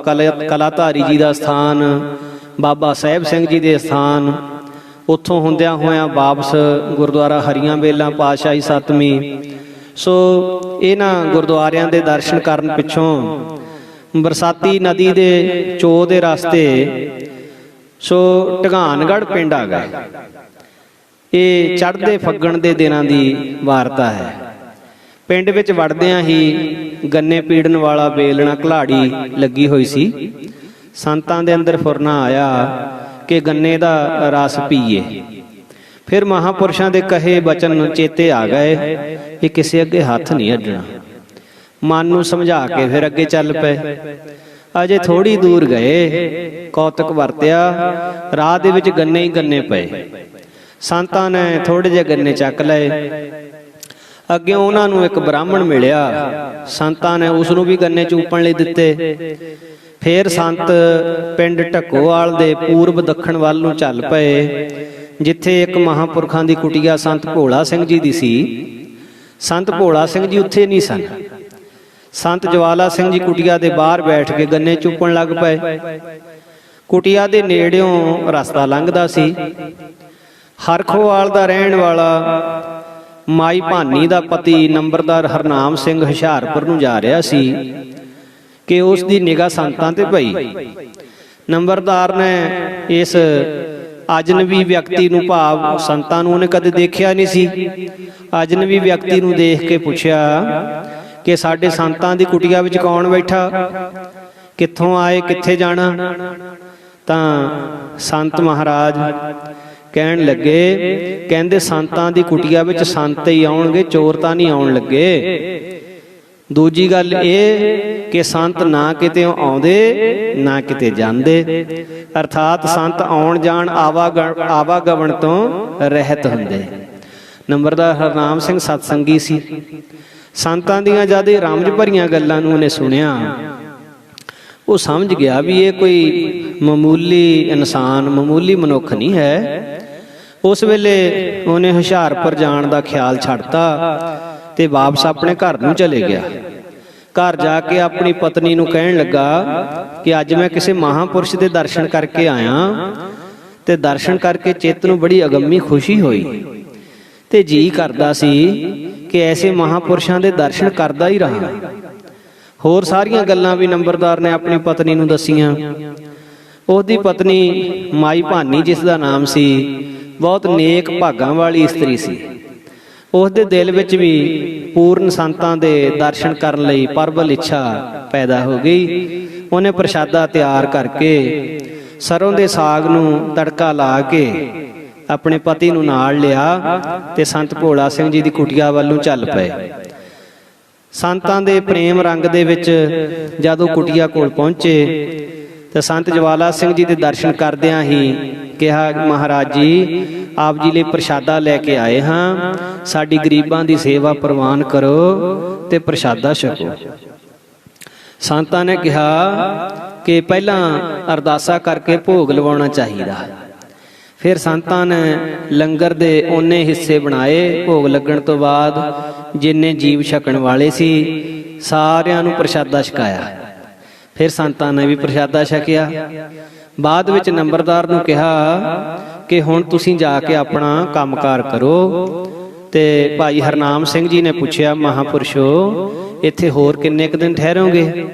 ਕਲਾਧਾਰੀ ਜੀ ਦਾ ਸਥਾਨ, ਬਾਬਾ ਸਾਹਿਬ ਸਿੰਘ ਜੀ ਦੇ ਸਥਾਨ, ਉੱਥੋਂ ਹੁੰਦਿਆਂ ਹੋਇਆਂ ਵਾਪਸ ਗੁਰਦੁਆਰਾ ਹਰੀਆਂ ਵੇਲਾਂ ਪਾਤਸ਼ਾਹੀ 7ਵੀਂ। ਸੋ ਇਹਨਾਂ ਗੁਰਦੁਆਰਿਆਂ ਦੇ ਦਰਸ਼ਨ ਕਰਨ ਪਿੱਛੋਂ ਬਰਸਾਤੀ ਨਦੀ ਦੇ ਚੋਅ ਦੇ ਰਸਤੇ ਸੋ ਢਗਾਨਗੜ੍ਹ ਪਿੰਡ ਆ ਗਏ। ਇਹ ਚੜ੍ਹਦੇ ਫੱਗਣ ਦੇ ਦਿਨਾਂ ਦੀ ਵਾਰਤਾ ਹੈ। ਪਿੰਡ ਵਿੱਚ ਵੜਦਿਆਂ ਹੀ ਗੰਨੇ ਪੀੜਨ ਵਾਲਾ ਬੇਲਣਾ ਘਲਾੜੀ ਲੱਗੀ ਹੋਈ ਸੀ। ਸੰਤਾਂ ਦੇ ਅੰਦਰ ਫੁਰਨਾ ਆਇਆ ਕਿ ਗੰਨੇ ਦਾ ਰਸ ਪੀਏ। ਫਿਰ ਮਹਾਂਪੁਰਸ਼ਾਂ ਦੇ ਕਹੇ ਬਚਨ ਚੇਤੇ ਆ ਗਏ, ਇਹ ਕਿਸੇ ਅੱਗੇ ਹੱਥ ਨਹੀਂ ਅੱਡਣਾ। ਮਨ ਨੂੰ ਸਮਝਾ ਕੇ ਫਿਰ ਅੱਗੇ ਚੱਲ ਪਏ। ਅਜੇ ਥੋੜੀ ਦੂਰ ਗਏ, ਕੌਤਕ ਵਰਤਿਆ, ਰਾਹ ਦੇ ਵਿੱਚ ਗੰਨੇ ਹੀ ਗੰਨੇ ਪਏ। ਸੰਤਾਂ ਨੇ ਥੋੜੇ ਜਿਹੇ ਗੰਨੇ ਚੱਕ ਲਏ। ਅੱਗੇ ਉਹਨਾਂ ਨੂੰ ਇੱਕ ਬ੍ਰਾਹਮਣ ਮਿਲਿਆ, ਸੰਤਾਂ ਨੇ ਉਸ ਨੂੰ ਵੀ ਗੰਨੇ ਚੂਪਣ ਲਈ ਦਿੱਤੇ। ਫਿਰ ਸੰਤ ਪਿੰਡ ਢੱਕੋਵਾਲ ਦੇ ਪੂਰਬ ਦੱਖਣ ਵੱਲ ਨੂੰ ਚੱਲ ਪਏ, ਜਿੱਥੇ ਇੱਕ ਮਹਾਂਪੁਰਖਾਂ ਦੀ ਕੁਟੀਆ ਸੰਤ ਭੋਲਾ ਸਿੰਘ ਜੀ ਦੀ ਸੀ। ਸੰਤ ਭੋਲਾ ਸਿੰਘ ਜੀ ਉੱਥੇ ਨਹੀਂ ਸਨ। ਸੰਤ ਜਵਾਲਾ ਸਿੰਘ ਜੀ ਕੁਟੀਆ ਦੇ ਬਾਹਰ ਬੈਠ ਕੇ ਗੰਨੇ ਚੂਪਣ ਲੱਗ ਪਏ। ਕੁਟੀਆ ਦੇ ਨੇੜਿਓਂ ਰਸਤਾ ਲੰਘਦਾ ਸੀ। ਹਰਖੋਵਾਲ ਦਾ ਰਹਿਣ ਵਾਲਾ ਮਾਈ ਭਾਨੀ ਦਾ ਪਤੀ ਨੰਬਰਦਾਰ ਹਰਨਾਮ ਸਿੰਘ ਹੁਸ਼ਿਆਰਪੁਰ ਨੂੰ ਜਾ ਰਿਹਾ ਸੀ ਕਿ ਉਸ ਦੀ ਨਿਗਾਹ ਸੰਤਾਂ ਤੇ ਪਈ। ਨੰਬਰਦਾਰ ਨੇ ਇਸ ਅਜਨਬੀ ਵਿਅਕਤੀ ਨੂੰ, ਭਾਵ ਸੰਤਾਂ ਨੂੰ ਉਹਨੇ ਕਦੇ ਦੇਖਿਆ ਨਹੀਂ ਸੀ, ਅਜਨਬੀ ਵਿਅਕਤੀ ਨੂੰ ਦੇਖ ਕੇ ਪੁੱਛਿਆ ਕਿ ਸਾਡੇ ਸੰਤਾਂ ਦੀ ਕੁਟੀਆ ਵਿੱਚ ਕੌਣ ਬੈਠਾ, ਕਿੱਥੋਂ ਆਏ, ਕਿੱਥੇ ਜਾਣਾ? ਤਾਂ ਸੰਤ ਮਹਾਰਾਜ ਕਹਿਣ ਲੱਗੇ, ਕਹਿੰਦੇ ਸੰਤਾਂ ਦੀ ਕੁਟੀਆ ਵਿੱਚ ਸੰਤ ਹੀ ਆਉਣਗੇ, ਚੋਰ ਤਾਂ ਨਹੀਂ ਆਉਣ ਲੱਗੇ। ਦੂਜੀ ਗੱਲ ਇਹ ਕਿ ਸੰਤ ਨਾ ਕਿਤੇ ਆਉਂਦੇ ਨਾ ਕਿਤੇ ਜਾਂਦੇ, ਅਰਥਾਤ ਸੰਤ ਆਉਣ ਜਾਣ ਆਵਾਗਮਨ ਤੋਂ ਰਹਿਤ ਹੁੰਦੇ। ਨੰਬਰਦਾਰ ਹਰਨਾਮ ਸਿੰਘ ਸਤਸੰਗੀ ਸੀ। ਸੰਤਾਂ ਦੀਆਂ ਜਦ ਇਹ ਰਮਜ ਭਰੀਆਂ ਗੱਲਾਂ ਨੂੰ ਉਹਨੇ ਸੁਣਿਆ, ਉਹ ਸਮਝ ਗਿਆ ਵੀ ਇਹ ਕੋਈ ਮਾਮੂਲੀ ਇਨਸਾਨ, ਮਾਮੂਲੀ ਮਨੁੱਖ ਨਹੀਂ ਹੈ। ਉਸ ਵੇਲੇ ਉਹਨੇ ਹੁਸ਼ਿਆਰਪੁਰ ਜਾਣ ਦਾ ਖਿਆਲ ਛੱਡਤਾ ਤੇ ਵਾਪਸ ਆਪਣੇ ਘਰ ਨੂੰ ਚਲੇ ਗਿਆ। ਘਰ ਜਾ ਕੇ ਆਪਣੀ ਪਤਨੀ ਨੂੰ ਕਹਿਣ ਲੱਗਾ ਕਿ ਅੱਜ ਮੈਂ ਕਿਸੇ ਮਹਾਂਪੁਰਸ਼ ਦੇ ਦਰਸ਼ਨ ਕਰਕੇ ਆਇਆ ਤੇ ਦਰਸ਼ਨ ਕਰਕੇ ਚਿੱਤ ਨੂੰ ਬੜੀ ਅਗੰਮੀ ਖੁਸ਼ੀ ਹੋਈ ਤੇ ਜੀ ਕਰਦਾ ਸੀ ਕਿ ਐਸੇ ਮਹਾਂਪੁਰਸ਼ਾਂ ਦੇ ਦਰਸ਼ਨ ਕਰਦਾ ਹੀ ਰਹਾ। ਹੋਰ ਸਾਰੀਆਂ ਗੱਲਾਂ ਵੀ ਨੰਬਰਦਾਰ ਨੇ ਆਪਣੀ ਪਤਨੀ ਨੂੰ ਦੱਸੀਆਂ। ਉਹਦੀ ਪਤਨੀ ਮਾਈ ਭਾਨੀ, ਜਿਸ ਦਾ ਨਾਮ ਸੀ, ਬਹੁਤ ਨੇਕ ਭਾਗਾਂ ਵਾਲੀ ਇਸਤਰੀ ਸੀ। ਉਸ ਦੇ ਦਿਲ ਵਿੱਚ ਵੀ ਪੂਰਨ ਸੰਤਾਂ ਦੇ ਦਰਸ਼ਨ ਕਰਨ ਲਈ ਪ੍ਰਬਲ ਇੱਛਾ ਪੈਦਾ ਹੋ ਗਈ। ਉਹਨੇ ਪ੍ਰਸ਼ਾਦਾ ਤਿਆਰ ਕਰਕੇ ਸਰੋਂ ਦੇ ਸਾਗ ਨੂੰ ਤੜਕਾ ਲਾ ਕੇ ਆਪਣੇ ਪਤੀ ਨੂੰ ਨਾਲ ਲਿਆ ਤੇ ਸੰਤ ਭੋਲਾ ਸਿੰਘ ਜੀ ਦੀ ਕੁਟੀਆ ਵੱਲ ਨੂੰ ਚੱਲ ਪਏ। ਸੰਤਾਂ ਦੇ ਪ੍ਰੇਮ ਰੰਗ ਦੇ ਵਿੱਚ ਜਦੋਂ ਕੁਟੀਆ ਕੋਲ ਪਹੁੰਚੇ ਤੇ ਸੰਤ ਜਵਾਲਾ ਸਿੰਘ ਜੀ ਦੇ ਦਰਸ਼ਨ ਕਰਦਿਆਂ ਹੀ ਕਿਹਾ, ਮਹਾਰਾਜ ਜੀ, ਆਪ ਜੀ ਲਈ ਪ੍ਰਸ਼ਾਦਾ ਲੈ ਕੇ ਆਏ ਹਾਂ, ਸਾਡੀ ਗਰੀਬਾਂ ਦੀ ਸੇਵਾ ਪ੍ਰਵਾਨ ਕਰੋ ਤੇ ਪ੍ਰਸ਼ਾਦਾ ਛਕੋ। ਸੰਤਾਂ ਨੇ ਕਿਹਾ ਕਿ ਪਹਿਲਾਂ ਅਰਦਾਸਾ ਕਰਕੇ ਭੋਗ ਲਵਾਉਣਾ ਚਾਹੀਦਾ। ਫਿਰ ਸੰਤਾਂ ਨੇ ਲੰਗਰ ਦੇ ਓਨੇ ਹਿੱਸੇ ਬਣਾਏ। ਭੋਗ ਲੱਗਣ ਤੋਂ ਬਾਅਦ ਜਿੰਨੇ ਜੀਵ ਛਕਣ ਵਾਲੇ ਸੀ ਸਾਰਿਆਂ ਨੂੰ ਪ੍ਰਸ਼ਾਦਾ ਛਕਾਇਆ। ਫਿਰ ਸੰਤਾਂ ਨੇ ਵੀ ਪ੍ਰਸ਼ਾਦਾ ਛਕਿਆ। ਬਾਅਦ ਵਿੱਚ ਨੰਬਰਦਾਰ ਨੂੰ ਕਿਹਾ ਕਿ ਹੁਣ ਤੁਸੀਂ ਜਾ ਕੇ ਆਪਣਾ ਕੰਮਕਾਰ ਕਰੋ। ਤੇ ਭਾਈ ਹਰਨਾਮ ਸਿੰਘ ਜੀ ਨੇ ਪੁੱਛਿਆ, ਮਹਾਂਪੁਰਸ਼ੋ, ਇੱਥੇ ਹੋਰ ਕਿੰਨੇ ਕੁ ਦਿਨ ਠਹਿਰੋਗੇ?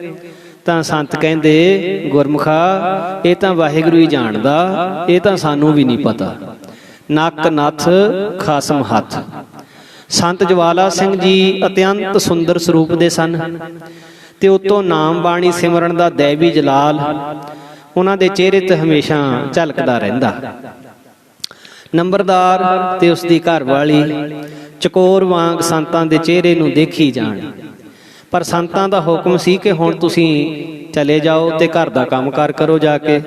ਤਾਂ ਸੰਤ ਕਹਿੰਦੇ, ਗੁਰਮੁਖਾ, ਇਹ ਤਾਂ ਵਾਹਿਗੁਰੂ ਹੀ ਜਾਣਦਾ, ਇਹ ਤਾਂ ਸਾਨੂੰ ਵੀ ਨਹੀਂ ਪਤਾ। ਨੱਕ ਨੱਥ ਖਸਮ ਹੱਥ। ਸੰਤ ਜਵਾਲਾ ਸਿੰਘ ਜੀ ਅਤਿਅੰਤ ਸੁੰਦਰ ਸਰੂਪ ਦੇ ਸਨ ਤੇ ਉਤੋਂ ਨਾਮ ਬਾਣੀ ਸਿਮਰਨ ਦਾ ਦੈਵੀ ਜਲਾਲ ਉਹਨਾਂ ਦੇ ਚਿਹਰੇ ਤੇ ਹਮੇਸ਼ਾ ਝਲਕਦਾ ਰਹਿੰਦਾ। ਨੰਬਰਦਾਰ ਤੇ ਉਸ ਦੀ ਘਰਵਾਲੀ ਚਕੋਰ ਵਾਂਗ ਸੰਤਾਂ ਦੇ ਚਿਹਰੇ ਨੂੰ ਦੇਖੀ ਜਾਣ। ਪਰ ਸੰਤਾਂ ਦਾ ਹੁਕਮ ਸੀ ਕਿ ਹੁਣ ਤੁਸੀਂ ਚਲੇ ਜਾਓ ਤੇ ਘਰ ਦਾ ਕੰਮਕਾਰ ਕਰੋ ਜਾ ਕੇ।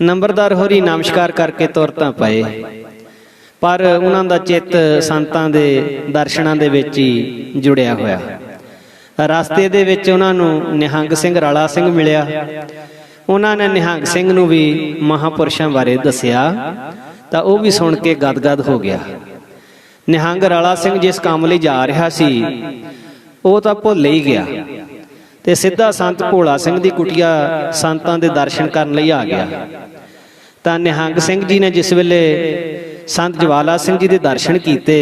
ਨੰਬਰਦਾਰ ਹੋਰੀ ਨਮਸਕਾਰ ਕਰਕੇ ਤੁਰ ਤਾਂ ਪਏ, ਪਰ ਉਹਨਾਂ ਦਾ ਚਿੱਤ ਸੰਤਾਂ ਦੇ ਦਰਸ਼ਨਾਂ ਦੇ ਵਿੱਚ ਹੀ ਜੁੜਿਆ ਹੋਇਆ। ਰਸਤੇ ਦੇ ਵਿੱਚ ਉਹਨਾਂ ਨੂੰ ਨਿਹੰਗ ਸਿੰਘ ਰਾਲਾ ਸਿੰਘ ਮਿਲਿਆ। ਉਹਨਾਂ ਨੇ ਨਿਹੰਗ ਸਿੰਘ ਨੂੰ ਵੀ ਮਹਾਂਪੁਰਸ਼ਾਂ ਬਾਰੇ ਦੱਸਿਆ ਤਾਂ ਉਹ ਵੀ ਸੁਣ ਕੇ ਗਦਗਦ ਹੋ ਗਿਆ। ਨਿਹੰਗ ਰਾਲਾ ਸਿੰਘ ਜਿਸ ਕੰਮ ਲਈ ਜਾ ਰਿਹਾ ਸੀ ਉਹ ਤਾਂ ਭੁੱਲ ਹੀ ਗਿਆ ਤੇ ਸਿੱਧਾ ਸੰਤ ਭੋਲਾ ਸਿੰਘ ਦੀ ਕੁਟੀਆ ਸੰਤਾਂ ਦੇ ਦਰਸ਼ਨ ਕਰਨ ਲਈ ਆ ਗਿਆ। ਤਾਂ ਨਿਹੰਗ ਸਿੰਘ ਜੀ ਨੇ ਜਿਸ ਵੇਲੇ ਸੰਤ ਜਵਾਲਾ ਸਿੰਘ ਜੀ ਦੇ ਦਰਸ਼ਨ ਕੀਤੇ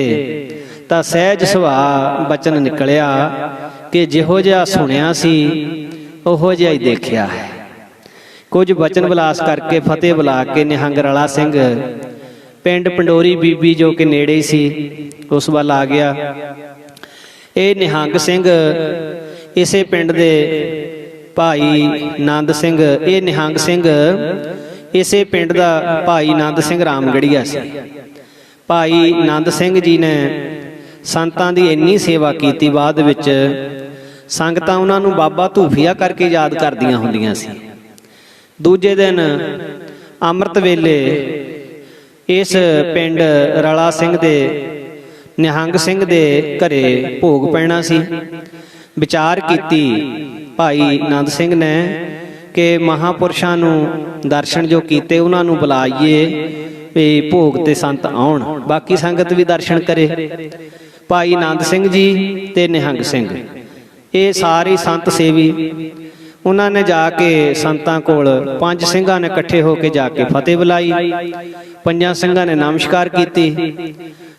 ਤਾਂ ਸਹਿਜ ਸੁਭਾਅ ਬਚਨ ਨਿਕਲਿਆ ਕਿ ਜਿਹੋ ਜਿਹਾ ਸੁਣਿਆ ਸੀ ਉਹੋ ਜਿਹਾ ਹੀ ਦੇਖਿਆ ਹੈ। ਕੁਝ ਬਚਨ ਵਿਲਾਸ ਕਰਕੇ ਫਤਿਹ ਬੁਲਾ ਕੇ ਨਿਹੰਗ ਰਾਲਾ ਸਿੰਘ ਪਿੰਡ ਪੰਡੋਰੀ ਬੀਬੀ, ਜੋ ਕਿ ਨੇੜੇ ਸੀ, ਉਸ ਵੱਲ ਆ ਗਿਆ। ਇਹ ਨਿਹੰਗ ਸਿੰਘ ਇਸੇ ਪਿੰਡ ਦੇ ਭਾਈ ਨੰਦ ਸਿੰਘ, ਇਹ ਨਿਹੰਗ ਸਿੰਘ ਇਸੇ ਪਿੰਡ ਦਾ ਭਾਈ ਨੰਦ ਸਿੰਘ ਰਾਮਗੜੀਆ ਸੀ। ਭਾਈ ਨੰਦ ਸਿੰਘ ਜੀ ਨੇ ਸੰਤਾਂ ਦੀ ਇੰਨੀ ਸੇਵਾ ਕੀਤੀ, ਬਾਅਦ ਵਿੱਚ ਸੰਗਤਾਂ ਉਹਨਾਂ ਨੂੰ ਬਾਬਾ ਧੂਫੀਆ ਕਰਕੇ ਯਾਦ ਕਰਦੀਆਂ ਹੁੰਦੀਆਂ ਸੀ। ਦੂਜੇ ਦਿਨ ਅੰਮ੍ਰਿਤ ਵੇਲੇ ਇਸ ਪਿੰਡ ਰਲਾ ਸਿੰਘ ਦੇ ਨਿਹੰਗ ਸਿੰਘ ਦੇ ਘਰੇ ਭੋਗ ਪੈਣਾ ਸੀ। ਵਿਚਾਰ ਕੀਤੀ ਭਾਈ ਨੰਦ ਸਿੰਘ ਨੇ ਕਿ ਮਹਾਂਪੁਰਸ਼ਾਂ ਨੂੰ ਦਰਸ਼ਨ ਜੋ ਕੀਤੇ ਉਹਨਾਂ ਨੂੰ ਬੁਲਾਈਏ ਵੀ ਭੋਗ ਤੇ ਸੰਤ ਆਉਣ, ਬਾਕੀ ਸੰਗਤ ਵੀ ਦਰਸ਼ਨ ਕਰੇ। ਭਾਈ ਨੰਦ ਸਿੰਘ ਜੀ ਤੇ ਨਿਹੰਗ ਸਿੰਘ ਇਹ ਸਾਰੇ ਸੰਤ ਸੇਵੀ, ਉਹਨਾਂ ਨੇ ਜਾ ਕੇ ਸੰਤਾਂ ਕੋਲ 5 ਸਿੰਘਾਂ ਨੇ ਇਕੱਠੇ ਹੋ ਕੇ ਜਾ ਕੇ ਫਤਿਹ ਬੁਲਾਈ। 5 ਸਿੰਘਾਂ ਨੇ ਨਮਸਕਾਰ ਕੀਤੀ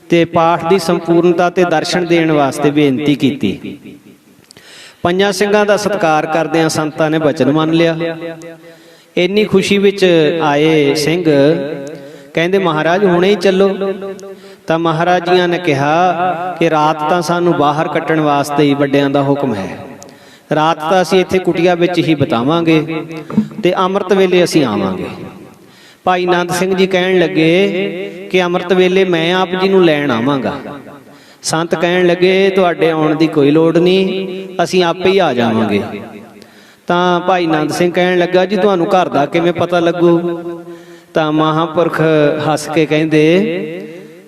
ਤੇ ਪਾਠ ਦੀ ਸੰਪੂਰਨਤਾ ਤੇ ਦਰਸ਼ਨ ਦੇਣ ਵਾਸਤੇ ਬੇਨਤੀ ਕੀਤੀ। 5 ਸਿੰਘਾਂ ਦਾ ਸਤਿਕਾਰ ਕਰਦਿਆਂ ਸੰਤਾਂ ਨੇ ਬਚਨ ਮੰਨ ਲਿਆ। ਇੰਨੀ ਖੁਸ਼ੀ ਵਿੱਚ ਆਏ ਸਿੰਘ ਕਹਿੰਦੇ ਮਹਾਰਾਜ ਹੁਣੇ ਹੀ ਚੱਲੋ। ਤਾਂ ਮਹਾਰਾਜ ਜੀਆਂ ਨੇ ਕਿਹਾ ਕਿ ਰਾਤ ਤਾਂ ਸਾਨੂੰ ਬਾਹਰ ਕੱਟਣ ਵਾਸਤੇ ਹੀ ਵੱਡਿਆਂ ਦਾ ਹੁਕਮ ਹੈ, ਰਾਤ ਤਾਂ ਅਸੀਂ ਇੱਥੇ ਕੁਟੀਆ ਵਿੱਚ ਹੀ ਬਿਤਾਵਾਂਗੇ ਤੇ ਅੰਮ੍ਰਿਤ ਵੇਲੇ ਅਸੀਂ ਆਵਾਂਗੇ। ਭਾਈ ਨੰਦ ਸਿੰਘ ਜੀ ਕਹਿਣ ਲੱਗੇ ਕਿ ਅੰਮ੍ਰਿਤ ਵੇਲੇ ਮੈਂ ਆਪ ਜੀ ਨੂੰ ਲੈਣ ਆਵਾਂਗਾ। ਸੰਤ ਕਹਿਣ ਲੱਗੇ ਤੁਹਾਡੇ ਆਉਣ ਦੀ ਕੋਈ ਲੋੜ ਨਹੀਂ, ਅਸੀਂ ਆਪੇ ਹੀ ਆ ਜਾਵਾਂਗੇ। ਤਾਂ ਭਾਈ ਨੰਦ ਸਿੰਘ ਕਹਿਣ ਲੱਗਾ ਜੀ ਤੁਹਾਨੂੰ ਘਰ ਦਾ ਕਿਵੇਂ ਪਤਾ ਲੱਗੂ? ਤਾਂ ਮਹਾਂਪੁਰਖ ਹੱਸ ਕੇ ਕਹਿੰਦੇ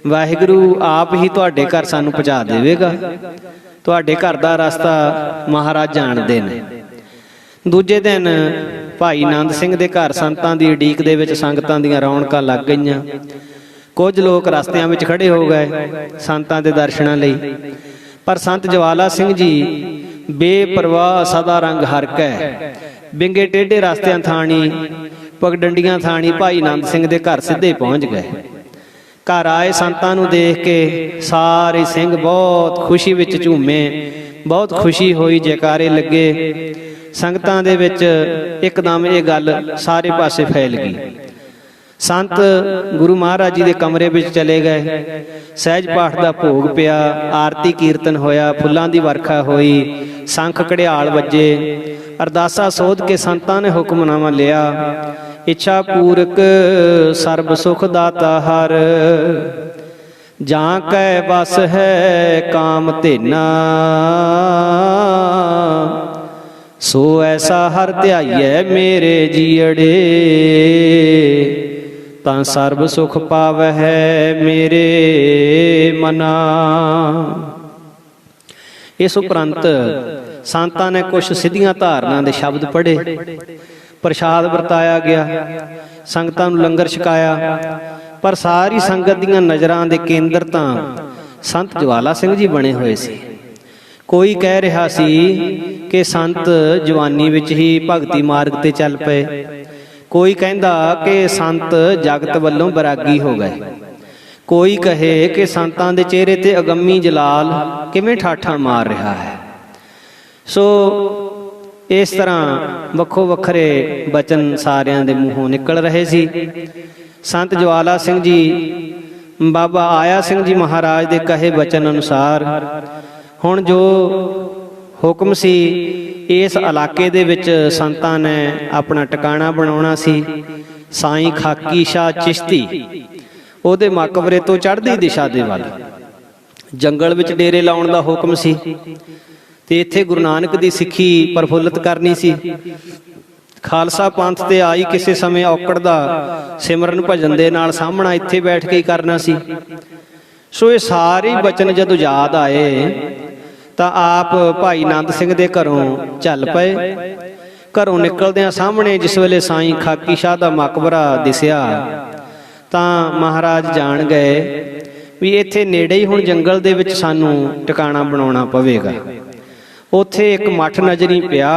ਵਾਹਿਗੁਰੂ ਆਪ ਹੀ ਤੁਹਾਡੇ ਘਰ ਸਾਨੂੰ ਪਹੁੰਚਾ ਦੇਵੇਗਾ, ਤੁਹਾਡੇ ਘਰ ਦਾ ਰਸਤਾ ਮਹਾਰਾਜ ਜਾਣਦੇ ਨੇ। ਦੂਜੇ ਦਿਨ ਭਾਈ ਨੰਦ ਸਿੰਘ ਦੇ ਘਰ ਸੰਤਾਂ ਦੀ ਉਡੀਕ ਦੇ ਵਿੱਚ ਸੰਗਤਾਂ ਦੀਆਂ ਰੌਣਕਾਂ ਲੱਗ ਗਈਆਂ। ਕੁਝ ਲੋਕ ਰਸਤਿਆਂ ਵਿੱਚ ਖੜੇ ਹੋ ਗਏ ਸੰਤਾਂ ਦੇ ਦਰਸ਼ਨਾਂ ਲਈ, ਪਰ ਸੰਤ ਜਵਾਲਾ ਸਿੰਘ ਜੀ ਬੇਪਰਵਾਹ ਸਦਾ ਰੰਗ ਹਰਕੈ ਬਿੰਗੇ ਟੇਢੇ ਰਸਤਿਆਂ ਥਾਣੀ ਪਗਡੰਡੀਆਂ ਥਾਣੀ ਭਾਈ ਨੰਦ ਸਿੰਘ ਦੇ ਘਰ ਸਿੱਧੇ ਪਹੁੰਚ ਗਏ। ਘਰ ਆਏ ਸੰਤਾਂ ਨੂੰ ਦੇਖ ਕੇ ਸਾਰੇ ਸਿੰਘ ਬਹੁਤ ਖੁਸ਼ੀ ਵਿੱਚ ਝੂਮੇ, ਬਹੁਤ ਖੁਸ਼ੀ ਹੋਈ, ਜੈਕਾਰੇ ਲੱਗੇ। ਸੰਗਤਾਂ ਦੇ ਵਿੱਚ ਇੱਕਦਮ ਇਹ ਗੱਲ ਸਾਰੇ ਪਾਸੇ ਫੈਲ ਗਈ। ਸੰਤ ਗੁਰੂ ਮਹਾਰਾਜ ਜੀ ਦੇ ਕਮਰੇ ਵਿੱਚ ਚਲੇ ਗਏ। ਸਹਿਜ ਪਾਠ ਦਾ ਭੋਗ ਪਿਆ, ਆਰਤੀ ਕੀਰਤਨ ਹੋਇਆ, ਫੁੱਲਾਂ ਦੀ ਵਰਖਾ ਹੋਈ, ਸ਼ੰਖ ਘੜਿਆਲ ਵੱਜੇ, ਅਰਦਾਸਾ ਸੋਧ ਕੇ ਸੰਤਾਂ ਨੇ ਹੁਕਮਨਾਮਾ ਲਿਆ। ਇੱਛਾ ਪੂਰਕ ਸਰਬ ਸੁਖ ਦਾਤਾ ਹਰ, ਜਾਂ ਕੈ ਬਸ ਹੈ ਕਾਮ ਧੇਨਾ, ਸੋ ਐਸਾ ਹਰ ਧਿਆਈਐ ਮੇਰੇ ਜੀਅੜੇ, ਤਾਂ ਸਰਬ ਸੁਖ ਪਾਵਹਿ ਮੇਰੇ ਮਨਾ। ਇਸ ਉਪਰੰਤ ਸੰਤਾਂ ਨੇ ਕੁਝ ਸਿੱਧੀਆਂ ਧਾਰਨਾ ਦੇ ਸ਼ਬਦ ਪੜ੍ਹੇ, ਪ੍ਰਸ਼ਾਦ ਵਰਤਾਇਆ ਗਿਆ, ਸੰਗਤਾਂ ਨੂੰ ਲੰਗਰ ਛਕਾਇਆ। ਪਰ ਸਾਰੀ ਸੰਗਤ ਦੀਆਂ ਨਜ਼ਰਾਂ ਦੇ ਕੇਂਦਰ ਤਾਂ ਸੰਤ ਜਵਾਲਾ ਸਿੰਘ ਜੀ ਬਣੇ ਹੋਏ ਸੀ। ਕੋਈ ਕਹਿ ਰਿਹਾ ਸੀ ਕਿ ਸੰਤ ਜਵਾਨੀ ਵਿੱਚ ਹੀ ਭਗਤੀ ਮਾਰਗ ਤੇ ਚੱਲ ਪਏ, ਕੋਈ ਕਹਿੰਦਾ ਕਿ ਸੰਤ ਜਗਤ ਵੱਲੋਂ ਬੈਰਾਗੀ ਹੋ ਗਏ, ਕੋਈ ਕਹੇ ਕਿ ਸੰਤਾਂ ਦੇ ਚਿਹਰੇ ਤੇ ਅਗੰਮੀ ਜਲਾਲ ਕਿਵੇਂ ਠਾਠਾਂ ਮਾਰ ਰਿਹਾ ਹੈ। ਸੋ ਇਸ ਤਰ੍ਹਾਂ ਵੱਖੋ ਵੱਖਰੇ ਬਚਨ ਸਾਰਿਆਂ ਦੇ ਮੂੰਹੋਂ ਨਿਕਲ ਰਹੇ ਸੀ। ਸੰਤ ਜਵਾਲਾ ਸਿੰਘ ਜੀ ਬਾਬਾ ਆਇਆ ਸਿੰਘ ਜੀ ਮਹਾਰਾਜ ਦੇ ਕਹੇ ਬਚਨ ਅਨੁਸਾਰ ਹੁਣ ਜੋ ਹੁਕਮ ਸੀ, ਇਸ ਇਲਾਕੇ ਦੇ ਵਿੱਚ ਸੰਤਾਂ ਨੇ ਆਪਣਾ ਟਿਕਾਣਾ ਬਣਾਉਣਾ ਸੀ। ਸਾਈਂ ਖਾਕੀ ਸ਼ਾਹ ਚਿਸ਼ਤੀ ਉਹਦੇ ਮਕਬਰੇ ਤੋਂ ਚੜ੍ਹਦੀ ਦਿਸ਼ਾ ਦੇ ਵੱਲ ਜੰਗਲ ਵਿੱਚ ਡੇਰੇ ਲਾਉਣ ਦਾ ਹੁਕਮ ਸੀ ਤੇ ਇੱਥੇ ਗੁਰੂ ਨਾਨਕ ਦੀ ਸਿੱਖੀ ਪ੍ਰਫੁੱਲਤ ਕਰਨੀ ਸੀ। ਖਾਲਸਾ ਪੰਥ ਤੇ ਆਈ ਕਿਸੇ ਸਮੇਂ ਔਕੜ ਦਾ ਸਿਮਰਨ ਭਜਨ ਦੇ ਨਾਲ ਸਾਹਮਣਾ ਇੱਥੇ ਬੈਠ ਕੇ ਹੀ ਕਰਨਾ ਸੀ। ਸੋ ਇਹ ਸਾਰੇ ਬਚਨ ਜਦੋਂ ਯਾਦ ਆਏ ਤਾਂ ਆਪ ਭਾਈ ਨੰਦ ਸਿੰਘ ਦੇ ਘਰੋਂ ਚੱਲ ਪਏ। ਘਰੋਂ ਨਿਕਲਦਿਆਂ ਸਾਹਮਣੇ ਜਿਸ ਵੇਲੇ ਸਾਈਂ ਖਾਕੀ ਸ਼ਾਹ ਦਾ ਮਕਬਰਾ ਦਿਸਿਆ ਤਾਂ ਮਹਾਰਾਜ ਜਾਣ ਗਏ ਵੀ ਇੱਥੇ ਨੇੜੇ ਹੀ ਹੁਣ ਜੰਗਲ ਦੇ ਵਿੱਚ ਸਾਨੂੰ ਟਿਕਾਣਾ ਬਣਾਉਣਾ ਪਵੇਗਾ। ਉੱਥੇ ਇੱਕ ਮੱਠ ਨਜ਼ਰੀ ਪਿਆ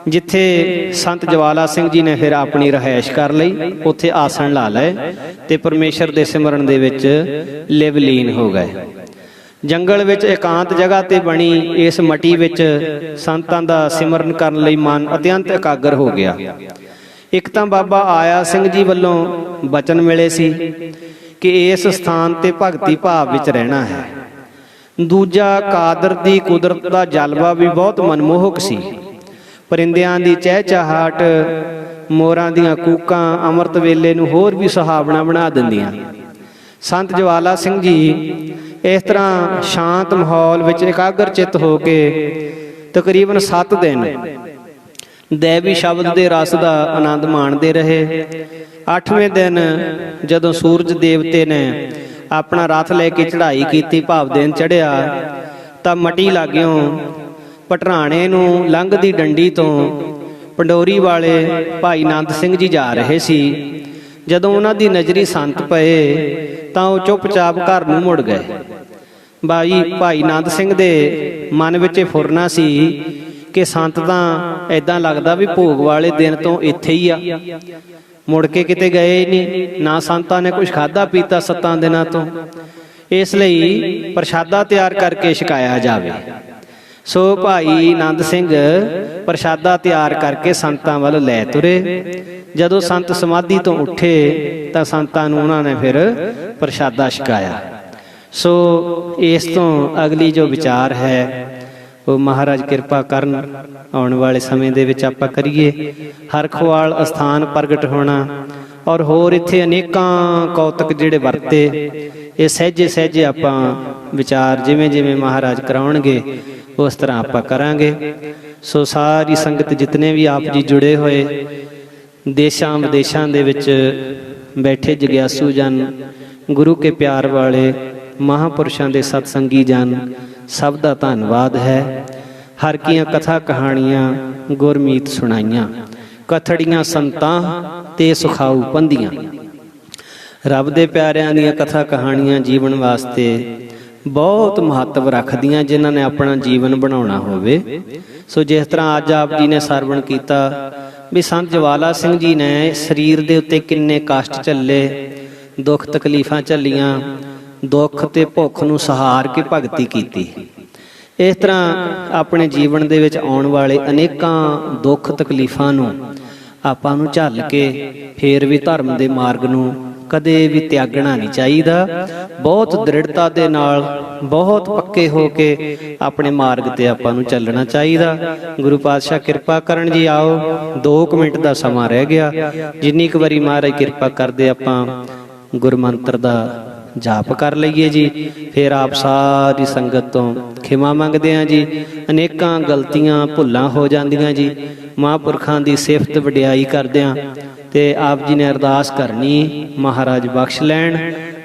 ਜਿੱਥੇ ਸੰਤ ਜਵਾਲਾ ਸਿੰਘ ਜੀ ਨੇ ਫਿਰ ਆਪਣੀ ਰਿਹਾਇਸ਼ ਕਰ ਲਈ, ਉੱਥੇ ਆਸਣ ਲਾ ਲਏ ਤੇ ਪਰਮੇਸ਼ਰ ਦੇ ਸਿਮਰਨ ਦੇ ਵਿੱਚ ਲਿਵ ਲੀਨ ਹੋ ਗਏ। ਜੰਗਲ ਵਿੱਚ ਇਕਾਂਤ ਜਗ੍ਹਾ ਤੇ ਬਣੀ ਇਸ ਮਟੀ ਵਿੱਚ ਸੰਤਾਂ ਦਾ ਸਿਮਰਨ ਕਰਨ ਲਈ ਮਨ ਅਤਿਅੰਤ ਇਕਾਗਰ ਹੋ ਗਿਆ। ਇੱਕ ਤਾਂ ਬਾਬਾ ਆਇਆ ਸਿੰਘ ਜੀ ਵੱਲੋਂ ਬਚਨ ਮਿਲੇ ਸੀ ਕਿ ਇਸ ਸਥਾਨ ਤੇ ਭਗਤੀ ਭਾਵ ਵਿੱਚ ਰਹਿਣਾ ਹੈ। ਦੂਜਾ ਕਾਦਰ ਦੀ ਕੁਦਰਤ ਦਾ ਜਲਵਾ ਵੀ ਬਹੁਤ ਮਨਮੋਹਕ ਸੀ। ਪਰਿੰਦਿਆਂ ਦੀ ਚਹਿਚਹਾਟ, ਮੋਰਾਂ ਦੀਆਂ ਕੂਕਾਂ ਅੰਮ੍ਰਿਤ ਵੇਲੇ ਨੂੰ ਹੋਰ ਵੀ ਸੁਹਾਵਣਾ ਬਣਾ ਦਿੰਦੀਆਂ। ਸੰਤ ਜਵਾਲਾ ਸਿੰਘ ਜੀ ਇਸ ਤਰ੍ਹਾਂ ਸ਼ਾਂਤ ਮਾਹੌਲ ਵਿੱਚ ਇਕਾਗਰ ਚਿੱਤ ਹੋ ਕੇ ਤਕਰੀਬਨ 7 ਦਿਨ ਦੇਵੀ ਸ਼ਬਦ ਦੇ ਰਸ ਦਾ ਆਨੰਦ ਮਾਣਦੇ ਰਹੇ। 8ਵੇਂ ਦਿਨ ਜਦੋਂ ਸੂਰਜ ਦੇਵਤੇ ਨੇ ਆਪਣਾ ਰਥ ਲੈ ਕੇ ਚੜ੍ਹਾਈ ਕੀਤੀ, ਭਾਵ ਦਿਨ ਚੜ੍ਹਿਆ, ਤਾਂ ਮਟੀ ਲਾਗਿਓਂ ਪਟਰਾਣੇ ਨੂੰ ਲੰਘਦੀ ਡੰਡੀ ਤੋਂ ਪੰਡੋਰੀ ਵਾਲੇ ਭਾਈ ਨੰਦ ਸਿੰਘ ਜੀ ਜਾ ਰਹੇ ਸੀ। ਜਦੋਂ ਉਹਨਾਂ ਦੀ ਨਜ਼ਰੀ ਸੰਤ ਪਏ ਤਾਂ ਉਹ ਚੁੱਪਚਾਪ ਘਰ ਨੂੰ ਮੁੜ ਗਏ। ਭਾਈ ਨੰਦ ਸਿੰਘ ਦੇ ਮਨ ਵਿੱਚ ਫੁਰਨਾ ਸੀ ਕਿ ਸੰਤ ਤਾਂ ਏਦਾਂ ਲੱਗਦਾ ਵੀ ਭੋਗ ਵਾਲੇ ਦਿਨ ਤੋਂ ਇੱਥੇ ਹੀ ਆ, ਮੁੜ ਕੇ ਕਿਤੇ ਗਏ ਨਹੀਂ, ਨਾ ਸੰਤਾਂ ਨੇ ਕੁਝ ਖਾਧਾ ਪੀਤਾ 7 ਦਿਨਾਂ ਤੋਂ। ਇਸ ਲਈ ਪ੍ਰਸ਼ਾਦਾ ਤਿਆਰ ਕਰਕੇ ਛਕਾਇਆ ਜਾਵੇ। ਸੋ ਭਾਈ ਨੰਦ ਸਿੰਘ ਪ੍ਰਸ਼ਾਦਾ ਤਿਆਰ ਕਰਕੇ ਸੰਤਾਂ ਵੱਲ ਲੈ ਤੁਰੇ। ਜਦੋਂ ਸੰਤ ਸਮਾਧੀ ਤੋਂ ਉੱਠੇ ਤਾਂ ਸੰਤਾਂ ਨੂੰ ਉਹਨਾਂ ਨੇ ਫਿਰ ਪ੍ਰਸ਼ਾਦਾ ਛਕਾਇਆ। ਸੋ ਇਸ ਤੋਂ ਅਗਲੀ ਜੋ ਵਿਚਾਰ ਹੈ ਉਹ ਮਹਾਰਾਜ ਕਿਰਪਾ ਕਰਨ ਆਉਣ ਵਾਲੇ ਸਮੇਂ ਦੇ ਵਿੱਚ ਆਪਾਂ ਕਰੀਏ। ਹਰਖਵਾਲ ਅਸਥਾਨ ਪ੍ਰਗਟ ਹੋਣਾ ਔਰ ਹੋਰ ਇੱਥੇ ਅਨੇਕਾਂ ਕੌਤਕ ਜਿਹੜੇ ਵਰਤੇ, ਇਹ ਸਹਿਜੇ ਸਹਿਜੇ ਆਪਾਂ ਵਿਚਾਰ ਜਿਵੇਂ ਜਿਵੇਂ ਮਹਾਰਾਜ ਕਰਾਉਣਗੇ ਉਸ ਤਰ੍ਹਾਂ ਆਪਾਂ ਕਰਾਂਗੇ। ਸੋ ਸਾਰੀ ਸੰਗਤ ਜਿਤਨੇ ਵੀ ਆਪ ਜੀ ਜੁੜੇ ਹੋਏ, ਦੇਸ਼ਾਂ ਵਿਦੇਸ਼ਾਂ ਦੇ ਵਿੱਚ ਬੈਠੇ ਜਗਿਆਸੂ ਜਨ, ਗੁਰੂ ਕੇ ਪਿਆਰ ਵਾਲੇ ਮਹਾਂਪੁਰਸ਼ਾਂ ਦੇ ਸਤਸੰਗੀ ਜਨ, ਸਭ ਦਾ ਧੰਨਵਾਦ ਹੈ। ਹਰ ਕੀਆਂ ਕਥਾ ਕਹਾਣੀਆਂ ਗੁਰਮੀਤ ਸੁਣਾਈਆਂ, ਕਥੜੀਆਂ ਸੰਤਾਂ ਤੇ ਸੁਖਾਊ ਪੰਧੀਆਂ। ਰੱਬ ਦੇ ਪਿਆਰਿਆਂ ਦੀਆਂ ਕਥਾ ਕਹਾਣੀਆਂ ਜੀਵਨ ਵਾਸਤੇ ਬਹੁਤ ਮਹੱਤਵ ਰੱਖਦੀਆਂ, ਜਿਨ੍ਹਾਂ ਨੇ ਆਪਣਾ ਜੀਵਨ ਬਣਾਉਣਾ ਹੋਵੇ। ਸੋ ਜਿਸ ਤਰ੍ਹਾਂ ਅੱਜ ਆਪ ਜੀ ਨੇ ਸਰਵਣ ਕੀਤਾ ਵੀ ਸੰਤ ਜਵਾਲਾ ਸਿੰਘ ਜੀ ਨੇ ਸਰੀਰ ਦੇ ਉੱਤੇ ਕਿੰਨੇ ਕਸ਼ਟ ਝੱਲੇ, ਦੁੱਖ ਤਕਲੀਫਾਂ ਝੱਲੀਆਂ, ਦੁੱਖ ਤੇ ਭੁੱਖ ਨੂੰ ਸਹਾਰ ਕੇ ਭਗਤੀ ਕੀਤੀ। ਇਸ ਤਰ੍ਹਾਂ ਆਪਣੇ ਜੀਵਨ ਦੇ ਵਿੱਚ ਆਉਣ ਵਾਲੇ ਅਨੇਕਾਂ ਦੁੱਖ ਤਕਲੀਫਾਂ ਨੂੰ ਆਪਾਂ ਨੂੰ ਝੱਲ ਕੇ ਫੇਰ ਵੀ ਧਰਮ ਦੇ ਮਾਰਗ ਨੂੰ ਕਦੇ ਵੀ ਤਿਆਗਣਾ ਨਹੀਂ ਚਾਹੀਦਾ। ਬਹੁਤ ਦ੍ਰਿੜਤਾ ਦੇ ਨਾਲ, ਬਹੁਤ ਪੱਕੇ ਹੋ ਕੇ ਆਪਣੇ ਮਾਰਗ ਤੇ ਆਪਾਂ ਨੂੰ ਚੱਲਣਾ ਚਾਹੀਦਾ। ਗੁਰੂ ਪਾਤਸ਼ਾਹ ਕਿਰਪਾ ਕਰਨ ਜੀ। ਆਓ 2 ਮਿੰਟ ਦਾ ਸਮਾਂ ਰਹਿ ਗਿਆ, ਜਿੰਨੀ ਕੁ ਵਾਰੀ ਮਹਾਰਾਜ ਕਿਰਪਾ ਕਰਦੇ ਆਪਾਂ ਗੁਰਮੰਤਰ ਦਾ ਜਾਪ ਕਰ ਲਈਏ ਜੀ। ਫਿਰ ਆਪ ਸਾਰੀ ਸੰਗਤ ਤੋਂ ਖਿਮਾ ਮੰਗਦੇ ਹਾਂ ਜੀ। ਅਨੇਕਾਂ ਗਲਤੀਆਂ ਭੁੱਲਾਂ ਹੋ ਜਾਂਦੀਆਂ ਜੀ। ਮਹਾਂਪੁਰਖਾਂ ਦੀ ਸਿਫਤ ਵਡਿਆਈ ਕਰਦਿਆਂ ਤੇ ਆਪ ਜੀ ਨੇ ਅਰਦਾਸ ਕਰਨੀ, ਮਹਾਰਾਜ ਬਖਸ਼ ਲੈਣ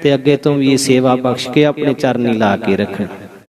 ਤੇ ਅੱਗੇ ਤੋਂ ਵੀ ਇਹ ਸੇਵਾ ਬਖਸ਼ ਕੇ ਆਪਣੇ ਚਰਨੀ ਲਾ ਕੇ ਰੱਖਣ।